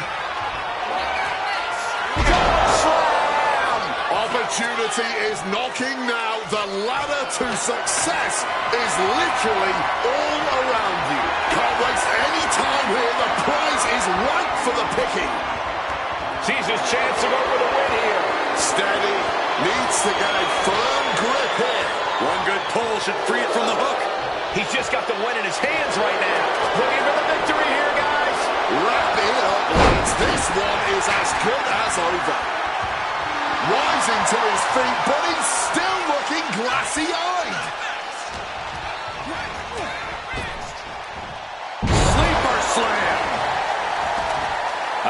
Opportunity is knocking now. The ladder to success is literally all around you. Can't waste any time here. The prize is ripe for the picking. Sees his chance to go for the win here. Steady. Needs to get a firm grip here. One good pull should free it from the hook. He's just got the win in his hands right now. Looking for the victory here, guys. Wrap it up, lads. This one is as good as over. Rising to his feet, but he's still looking glassy-eyed. Sleeper slam.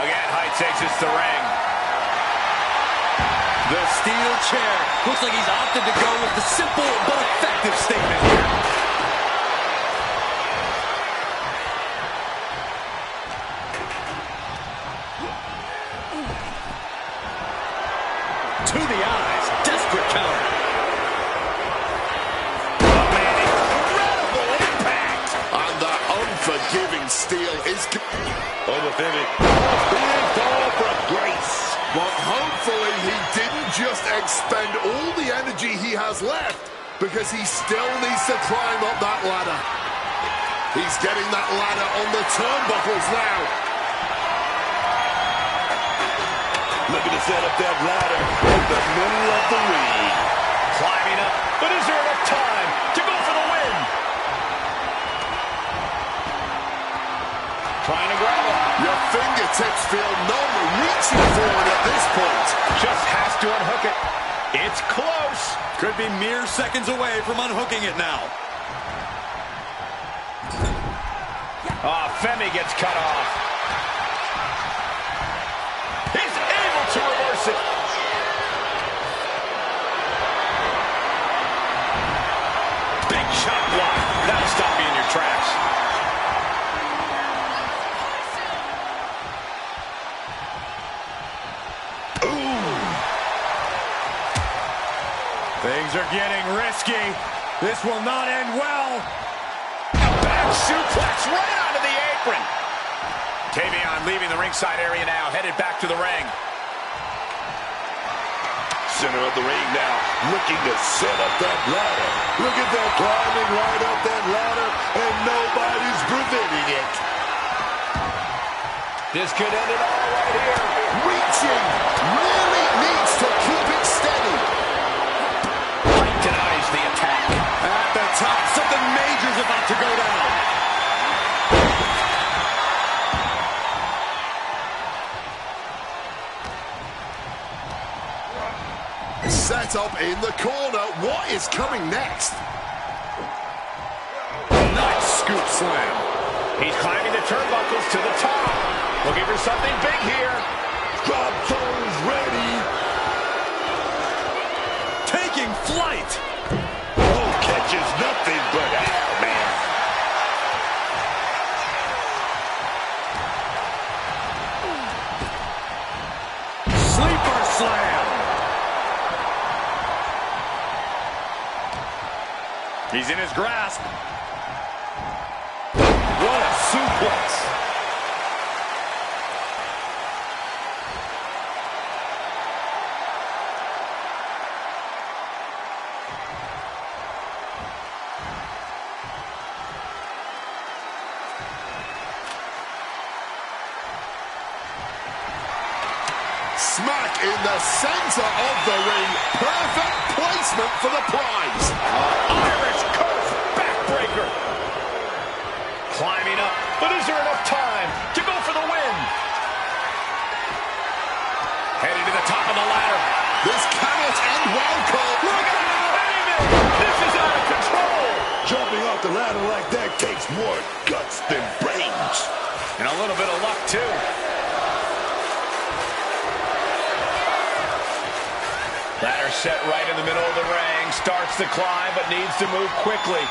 Again, height takes us to ring. The steel chair. Looks like he's opted to go with the simple but effective statement here. To the eyes, desperate counter. Oh, man, incredible impact. And the unforgiving steel is... Big fall from grace. But hopefully he didn't just expend all the energy he has left, because he still needs to climb up that ladder. He's getting that ladder on the turnbuckles now. Looking to set up that ladder in the middle of the ring. Climbing up, but is there enough time to go for the win? Trying to grab it. Your fingertips feel numb reaching for it at this point. Just has to unhook it. It's close. Could be mere seconds away from unhooking it now. Femi gets cut off. He's able to reverse it. Big shot block. That'll stop you in your tracks. Things are getting risky. This will not end well. Back suplex right onto the apron. Tavion leaving the ringside area now, headed back to the ring. Center of the ring now, looking to set up that ladder. Look at that, climbing right up that ladder, and nobody's preventing it. This could end it all right here. Reaching. Really needs to keep it steady. Right denies the attack. At the top, something major's about to go down. Set up in the corner. What is coming next? Nice scoop slam. He's climbing the turnbuckles to the top. Looking for something big here. Drop toes ready. Taking flight. Oh, catches nothing but hell, man. Sleeper slam. He's in his grasp. What a suplex. Smack in the center of the ring. Perfect placement for the prize. Irish curse backbreaker. Climbing up, but is there enough time to go for the win? This cannot end well, Cole. Look out! This is out of control! Jumping off the ladder like that takes more guts than brains. And a little bit of luck, too. Ladder set right in the middle of the ring. Starts to climb, but needs to move quickly.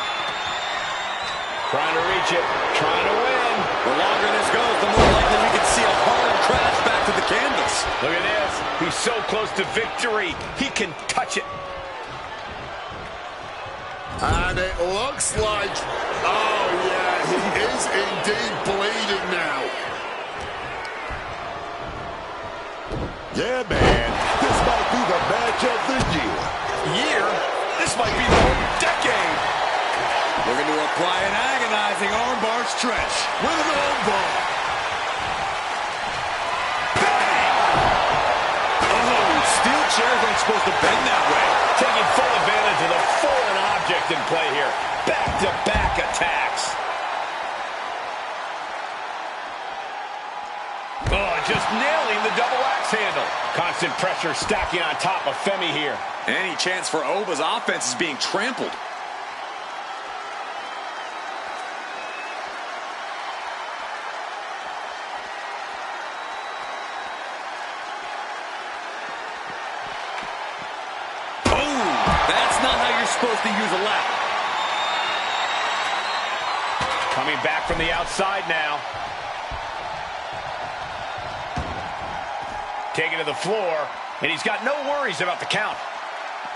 Trying to reach it. Trying to win. The longer this goes, the more likely we can see a hard crash back to the canvas. Look at this. He's so close to victory. He can touch it. And it looks like, oh yeah, he is indeed bleeding now. Yeah, man, this might be the match of the year. Year? This might be the whole decade. Looking to apply an agonizing armbar stretch with an armbar. Oh, steel chairs aren't supposed to bend that way. Taking full advantage of the foreign object in play here. Back-to-back attacks. Oh, just nailing the double axe handle. Constant pressure stacking on top of Femi here. Any chance for Oba's offense is being trampled. Supposed to use a ladder. Coming back from the outside now. Taking to the floor, and he's got no worries about the count.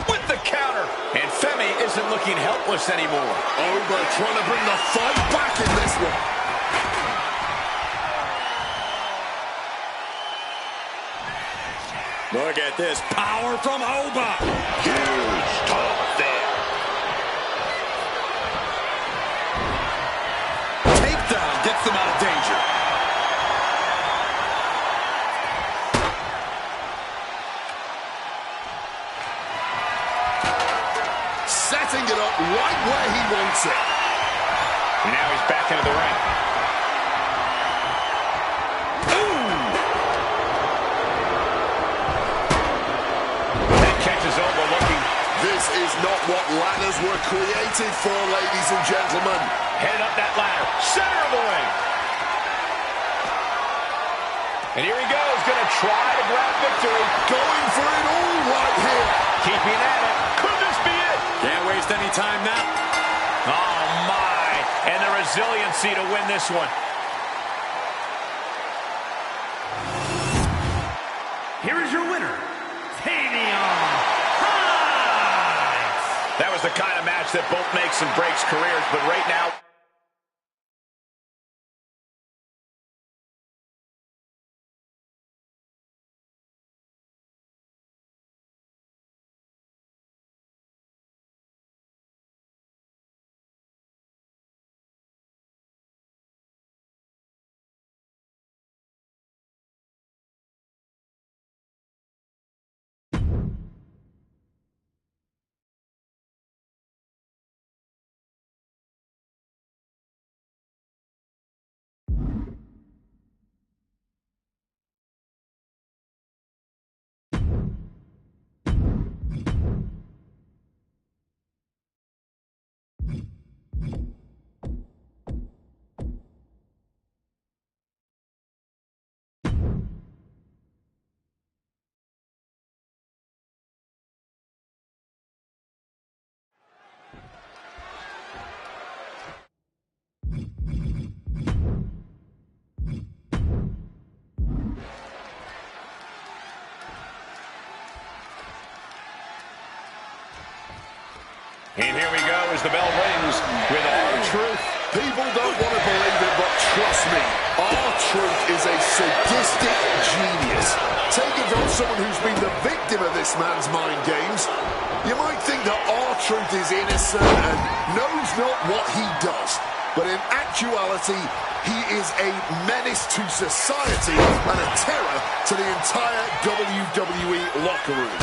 With the counter, and Femi isn't looking helpless anymore. Oba trying to bring the fight back in this one. Look at this power from Oba. Huge talk there. Takedown gets them out of danger. Setting it up right where he wants it. And now he's back into the ring. This is not what ladders were created for, ladies and gentlemen. Heading up that ladder, center of the ring. And here he goes, going to try to grab victory. Going for it all right here. Keeping at it. Could this be it? Can't waste any time now. Oh, my. And the resiliency to win this one. Here is your winner, That was the kind of match that both makes and breaks careers, but right now... And here we go as the bell rings with R-Truth. People don't want to believe it, but trust me, R-Truth is a sadistic genius. Take it from someone who's been the victim of this man's mind games. You might think that R-Truth is innocent and knows not what he does. But in actuality, he is a menace to society and a terror to the entire WWE locker room.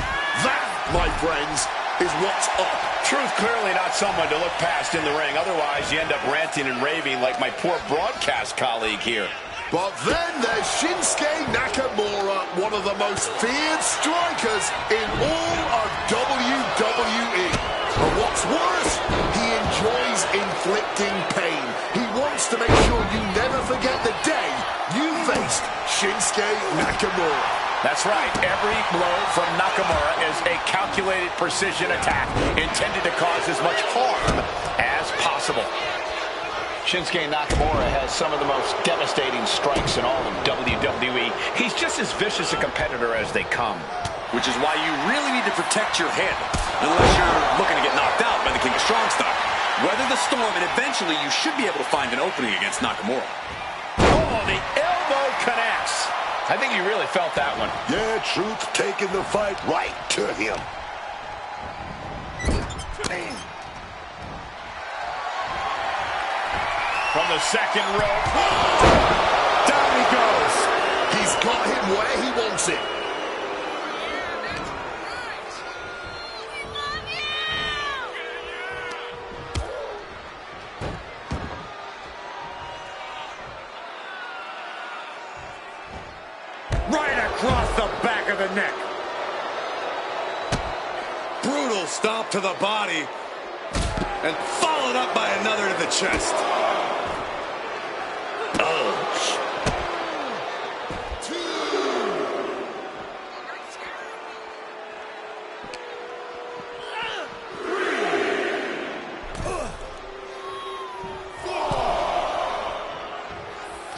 That, my friends, is what's up. Truth clearly not someone to look past in the ring. Otherwise, you end up ranting and raving like my poor broadcast colleague here. But then there's Shinsuke Nakamura, one of the most feared strikers in all of WWE. And what's worse, he enjoys inflicting pain. He wants to make sure you never forget the day you faced Shinsuke Nakamura. That's right. Every blow from Nakamura is a calculated precision attack intended to cause as much harm as possible. Shinsuke Nakamura has some of the most devastating strikes in all of WWE. He's just as vicious a competitor as they come. Which is why you really need to protect your head, unless you're looking to get knocked out by the King of Strong Style. Weather the storm, and eventually you should be able to find an opening against Nakamura. Oh, the elbow connects. I think you really felt that one. Yeah, Truth taking the fight right to him. From the second rope. Down he goes. He's got him where he wants it. Right across the back of the neck. Brutal stomp to the body. And followed up by another to the chest.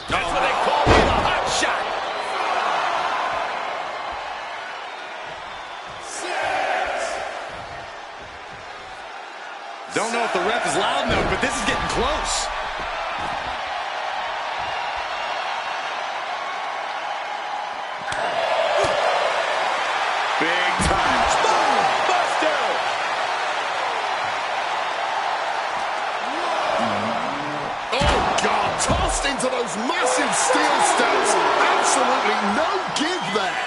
That's what they call me, the hot shot. Don't know if the ref is loud enough, but this is getting close. Big time. Boom! Buster! Oh, God. Tossed into those massive steel steps. Absolutely no give there.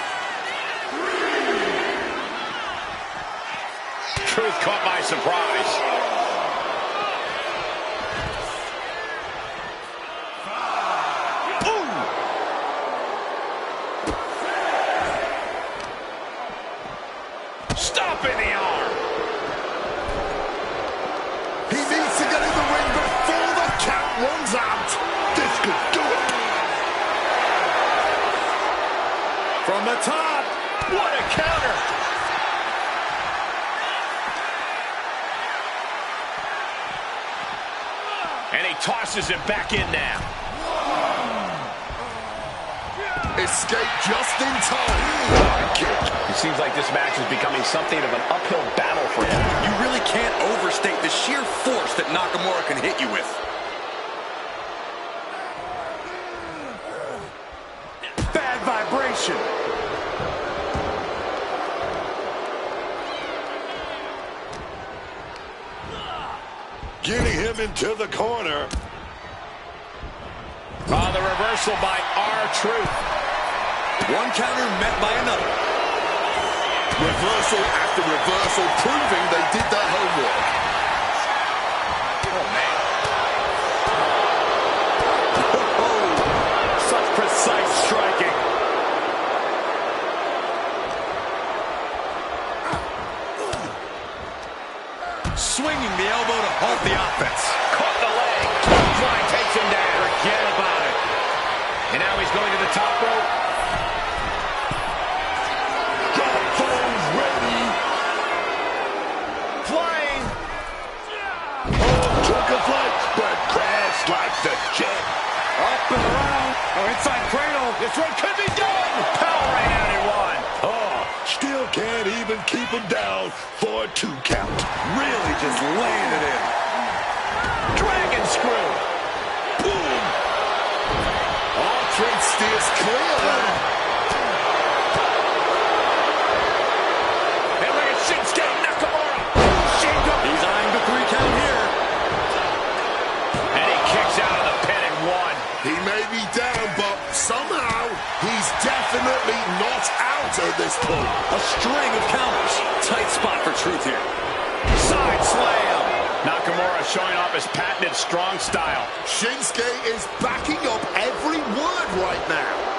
Truth caught by surprise. Stop in the arm. He needs to get in the ring before the count runs out. This could do it. From the top. What a counter. And he tosses it back in now. Escape just in time. It seems like this match is becoming something of an uphill battle for him. You really can't overstate the sheer force that Nakamura can hit you with. Bad vibration. Getting him into the corner. Oh, the reversal by R-Truth. One counter met by another. Reversal after reversal, proving they did their homework. Oh, man. Oh, such precise striking. Swinging the elbow to halt the offense. Caught the leg. Clothesline takes him down. Forget about it. And now he's going to the top rope. Flying. Oh, took a flight, but crashed like the jet. Up and around. Oh, inside cradle. This one could be done. Power right out in one. Oh, still can't even keep him down for a 2 count. Really just laying it in. Dragon screw. Boom. R-Truth steers clear there. And look at Shinsuke Nakamura. He's eyeing the 3 count here. And he kicks out of the pin and 1. He may be down, but somehow he's definitely not out at this point. A string of counters. Tight spot for Truth here. Side slam. Nakamura showing off his patented strong style. Shinsuke is backing up every word right now.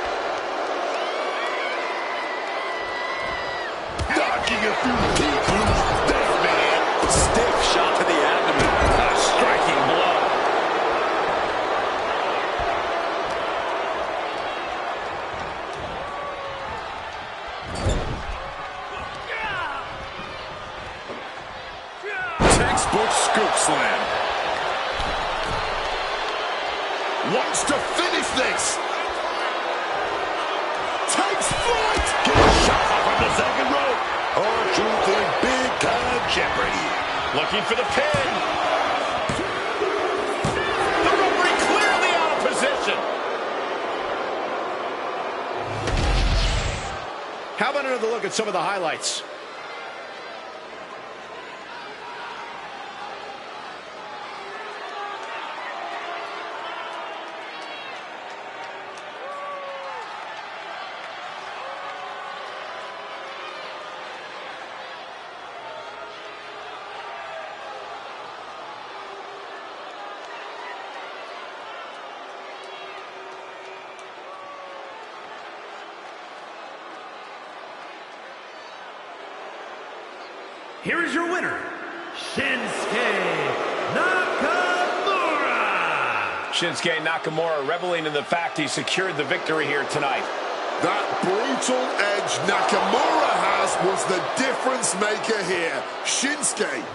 taking a few deep breaths there, man. Stiff shot to the abdomen. A striking blow. Textbook scoop slam. Wants to finish this. Takes flight. Gets shot from the second rope. R-Truth in big-time jeopardy. Looking for the pin. The referee clearly out of position. How about another look at some of the highlights? Here is your winner, Shinsuke Nakamura. Shinsuke Nakamura reveling in the fact he secured the victory here tonight. That brutal edge Nakamura has was the difference maker here. Shinsuke.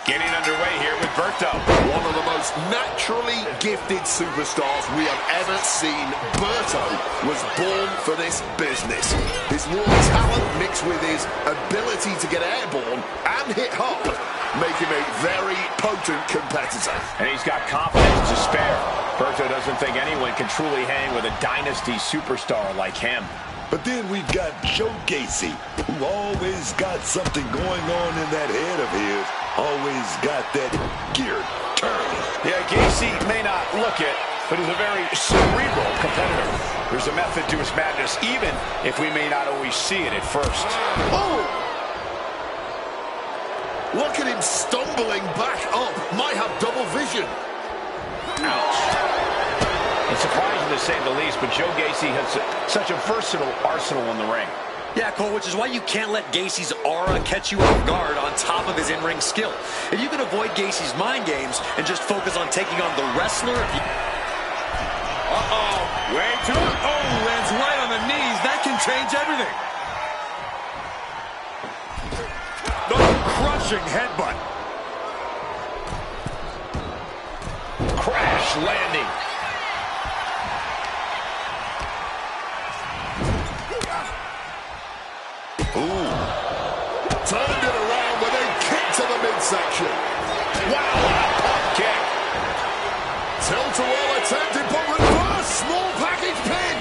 Getting underway here with Berto. One of the most naturally gifted superstars we have ever seen. Berto was born for this business. His raw talent mixed with his ability to get airborne and hit hard make him a very potent competitor. And he's got confidence to spare. Berto doesn't think anyone can truly hang with a dynasty superstar like him. But then we've got Joe Gacy, who always got something going on in that head of his. Always got that gear turning. Yeah, Gacy may not look it, but he's a very cerebral competitor. There's a method to his madness, even if we may not always see it at first. Oh! Look at him stumbling back up. Might have double vision. Ouch. It's surprising to say the least, but Joe Gacy has such a versatile arsenal in the ring. Yeah, Cole, which is why you can't let Gacy's aura catch you off guard on top of his in-ring skill. If you can avoid Gacy's mind games and just focus on taking on the wrestler... Uh-oh. Way too... Oh, lands right on the knees. That can change everything. The crushing headbutt. Crash landing. Turned it around with a kick to the midsection. Wow, what a pump kick. Tilt-a-whirl attempted, but reverse. Small package pin.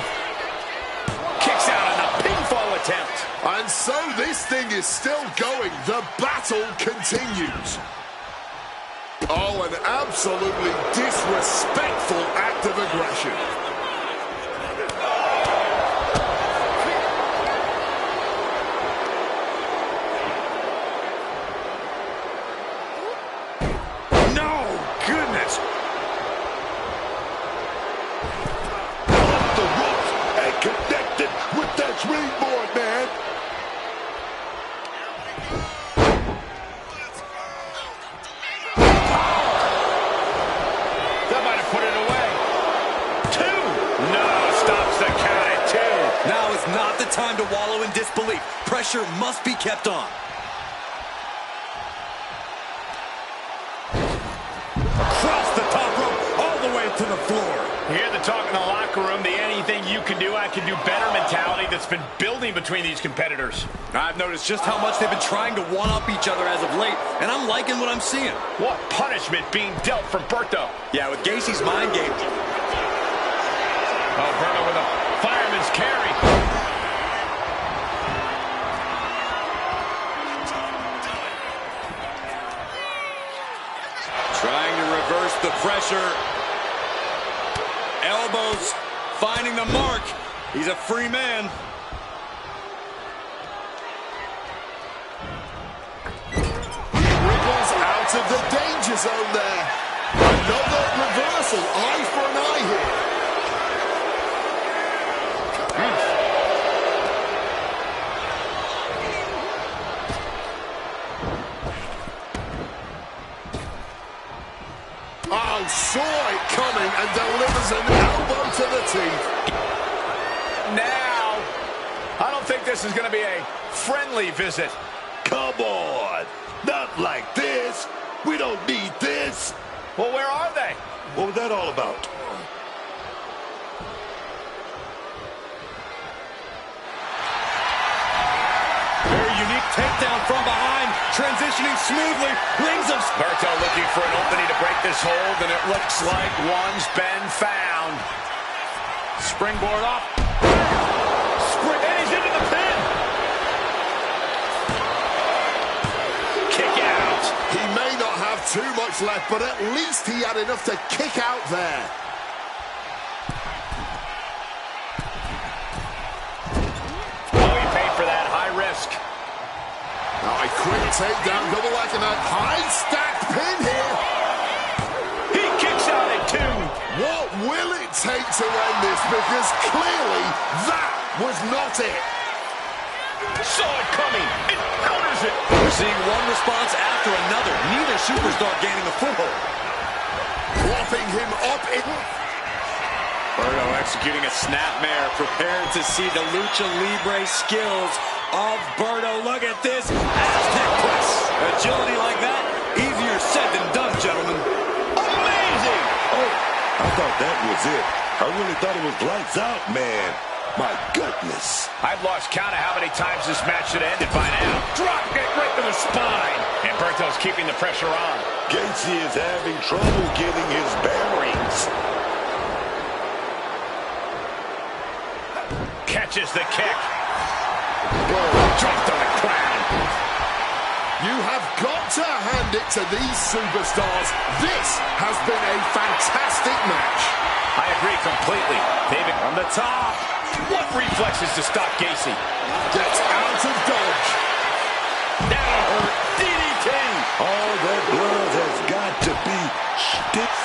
Kicks out on the pinfall attempt. And so this thing is still going. The battle continues. Oh, an absolutely disrespectful act of aggression. Springboard, man. That might have put it away. 2. No, stops the count at 2. Now is not the time to wallow in disbelief. Pressure must be kept on. Across the top rope, all the way to the floor. You hear the talk in the locker room, the anything you can do, I can do better mentality that's been building between these competitors. I've noticed just how much they've been trying to one-up each other as of late, and I'm liking what I'm seeing. What punishment being dealt from Berto. Yeah, with Gacy's mind game. Oh, Berto with a fireman's carry. Trying to reverse the pressure. Elbows finding the mark. He's a free man. out of the danger zone there. Another reversal. Eye for an eye here. Oh, saw it coming and delivers an elbow to the teeth. Now, I don't think this is going to be a friendly visit. Come on. Not like this. We don't need this. Well, where are they? What was that all about? Very unique takedown from behind, transitioning smoothly. Rings of... Berto looking for an opening to break this hold, and it looks like one's been found. Springboard up. And he's into the pin. Kick out. He may not have too much left, but at least he had enough to kick out there. Oh, he paid for that. High risk. Now a quick takedown, double leg, and a high stacked pin here. He kicks out at 2. What will it take to end this? Because clearly that was not it. Saw it coming. It counters it. We're seeing one response after another. Neither superstar gaining a foothold. Propping him up in... Berto executing a snapmare, prepared to see the lucha libre skills of Berto. Look at this Aztec press. Agility like that, easier said than done, gentlemen. Amazing. Oh, I thought that was it. I really thought it was lights out, man. My goodness. I've lost count of how many times this match should have ended by now. Drop kick right to the spine. And Berto's keeping the pressure on. Gacy is having trouble getting his bearings. Catches the kick. Dropped on the ground. You have got to hand it to these superstars. This has been a fantastic match. I agree completely. David On the top. what reflexes to stop Gacy? Gets out of dodge. Now hurt. DDT. All that blood has got to be stiff.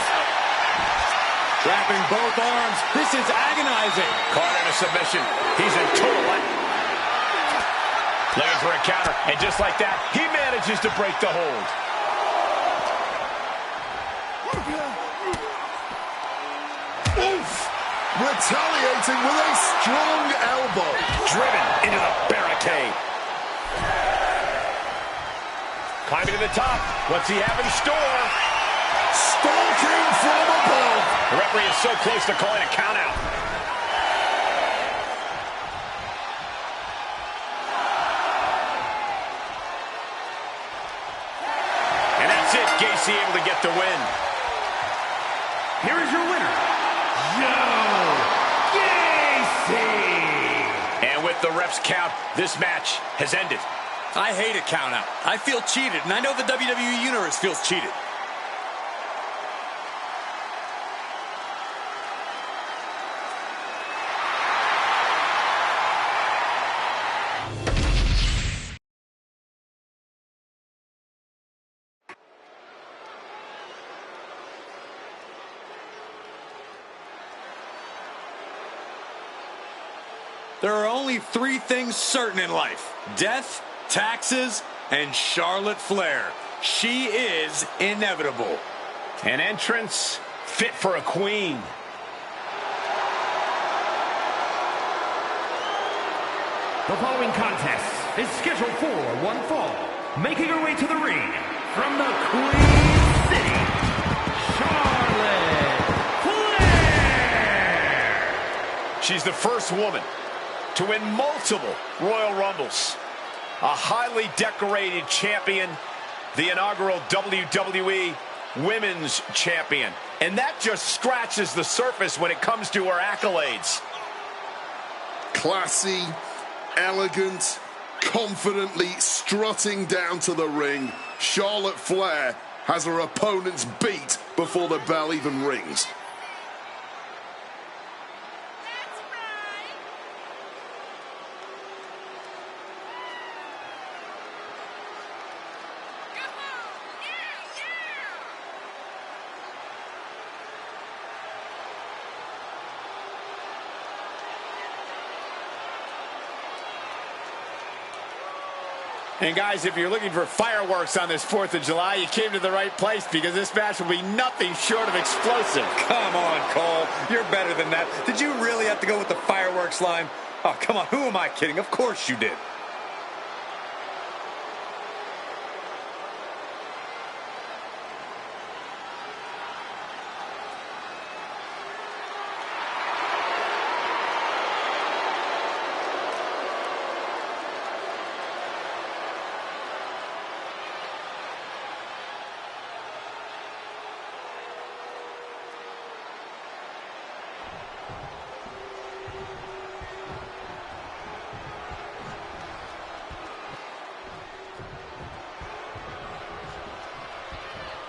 Trapping both arms. This is agonizing. Caught in a submission. He's in total light. Looking for a counter. And just like that, he manages to break the hold. Oof! Retaliating with a strong elbow. Driven into the barricade. Climbing to the top. What's he have in store? Stalking from above. The referee is so close to calling a count out. And that's it. Gacy able to get the win. Here is your winner, Joe Gacy. And with the ref's count, this match has ended. I hate a count out. I feel cheated, and I know the WWE Universe feels cheated. There are only 3 things certain in life: death, taxes, and Charlotte Flair. She is inevitable. An entrance fit for a queen. The following contest is scheduled for one fall. Making her way to the ring from the Queen City, Charlotte Flair. She's the first woman to win multiple Royal Rumbles. A highly decorated champion, the inaugural WWE Women's Champion. And that just scratches the surface when it comes to her accolades. Classy, elegant, confidently strutting down to the ring. Charlotte Flair has her opponents beat before the bell even rings. And guys, if you're looking for fireworks on this 4th of July, you came to the right place, because this match will be nothing short of explosive. Come on, Cole. You're better than that. Did you really have to go with the fireworks line? Oh, come on. Who am I kidding? Of course you did.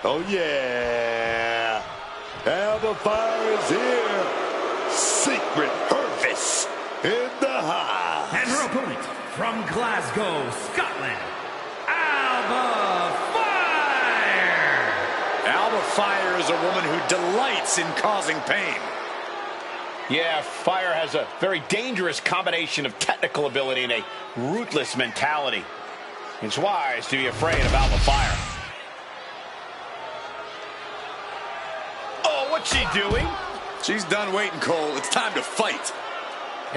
Oh, yeah. Alba Fire is here. Secret Hervis in the house. And her opponent from Glasgow, Scotland, Alba Fire. Alba Fire is a woman who delights in causing pain. Yeah, Fire has a very dangerous combination of technical ability and a ruthless mentality. It's wise to be afraid of Alba Fire. What's she doing? She's done waiting, Cole. It's time to fight.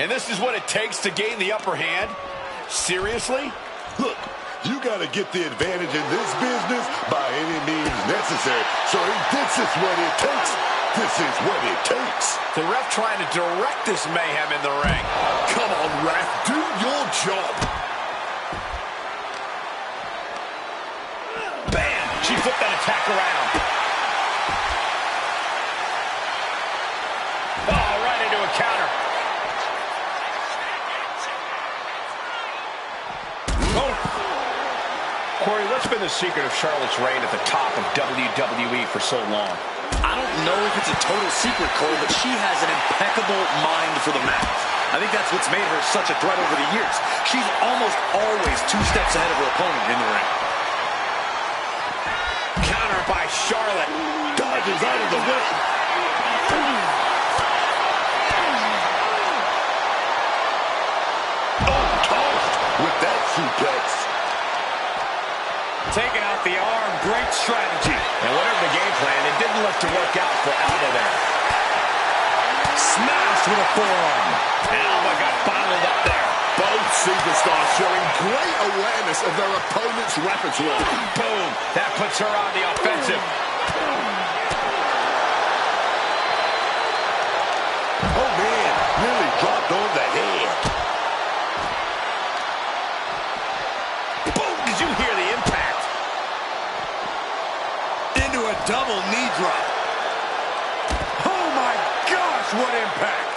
And this is what it takes to gain the upper hand? Seriously? Look, you got to get the advantage in this business by any means necessary. So if this is what it takes, this is what it takes. The ref trying to direct this mayhem in the ring. Come on, ref. Do your job. Bam! She flipped that attack around. Counter. Oh. Corey, what's been the secret of Charlotte's reign at the top of WWE for so long? I don't know if it's a total secret, Cole, but she has an impeccable mind for the mat. I think that's what's made her such a threat over the years. She's almost always 2 steps ahead of her opponent in the ring. Counter by Charlotte. Dodges out of the way. With that suplex. Taking out the arm, great strategy. And whatever the game plan, it didn't look to work out for Alba there. Smashed with a forearm. Alba got bottled up there. Both superstars showing great awareness of their opponent's repertoire. Boom. That puts her on the offensive. Oh, man. Nearly dropped on the head. Did you hear the impact? Into a double knee drop. Oh my gosh, what impact!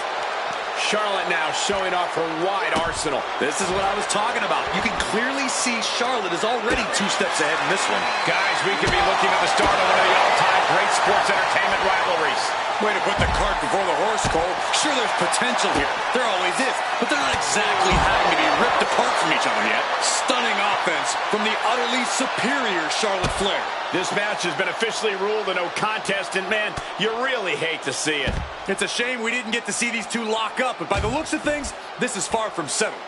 Charlotte now showing off her wide arsenal. This is what I was talking about. You can clearly see Charlotte is already 2 steps ahead in this one. Guys, we could be looking at the start of one of the all-time great sports entertainment rivalries. Way to put the cart before the horse, Cole. Sure, there's potential here. There always is. But they're not exactly having to be ripped apart from each other yet. Stunning offense from the utterly superior Charlotte Flair. This match has been officially ruled a no contest, and man, you really hate to see it. It's a shame we didn't get to see these two lock up, but by the looks of things, this is far from settled.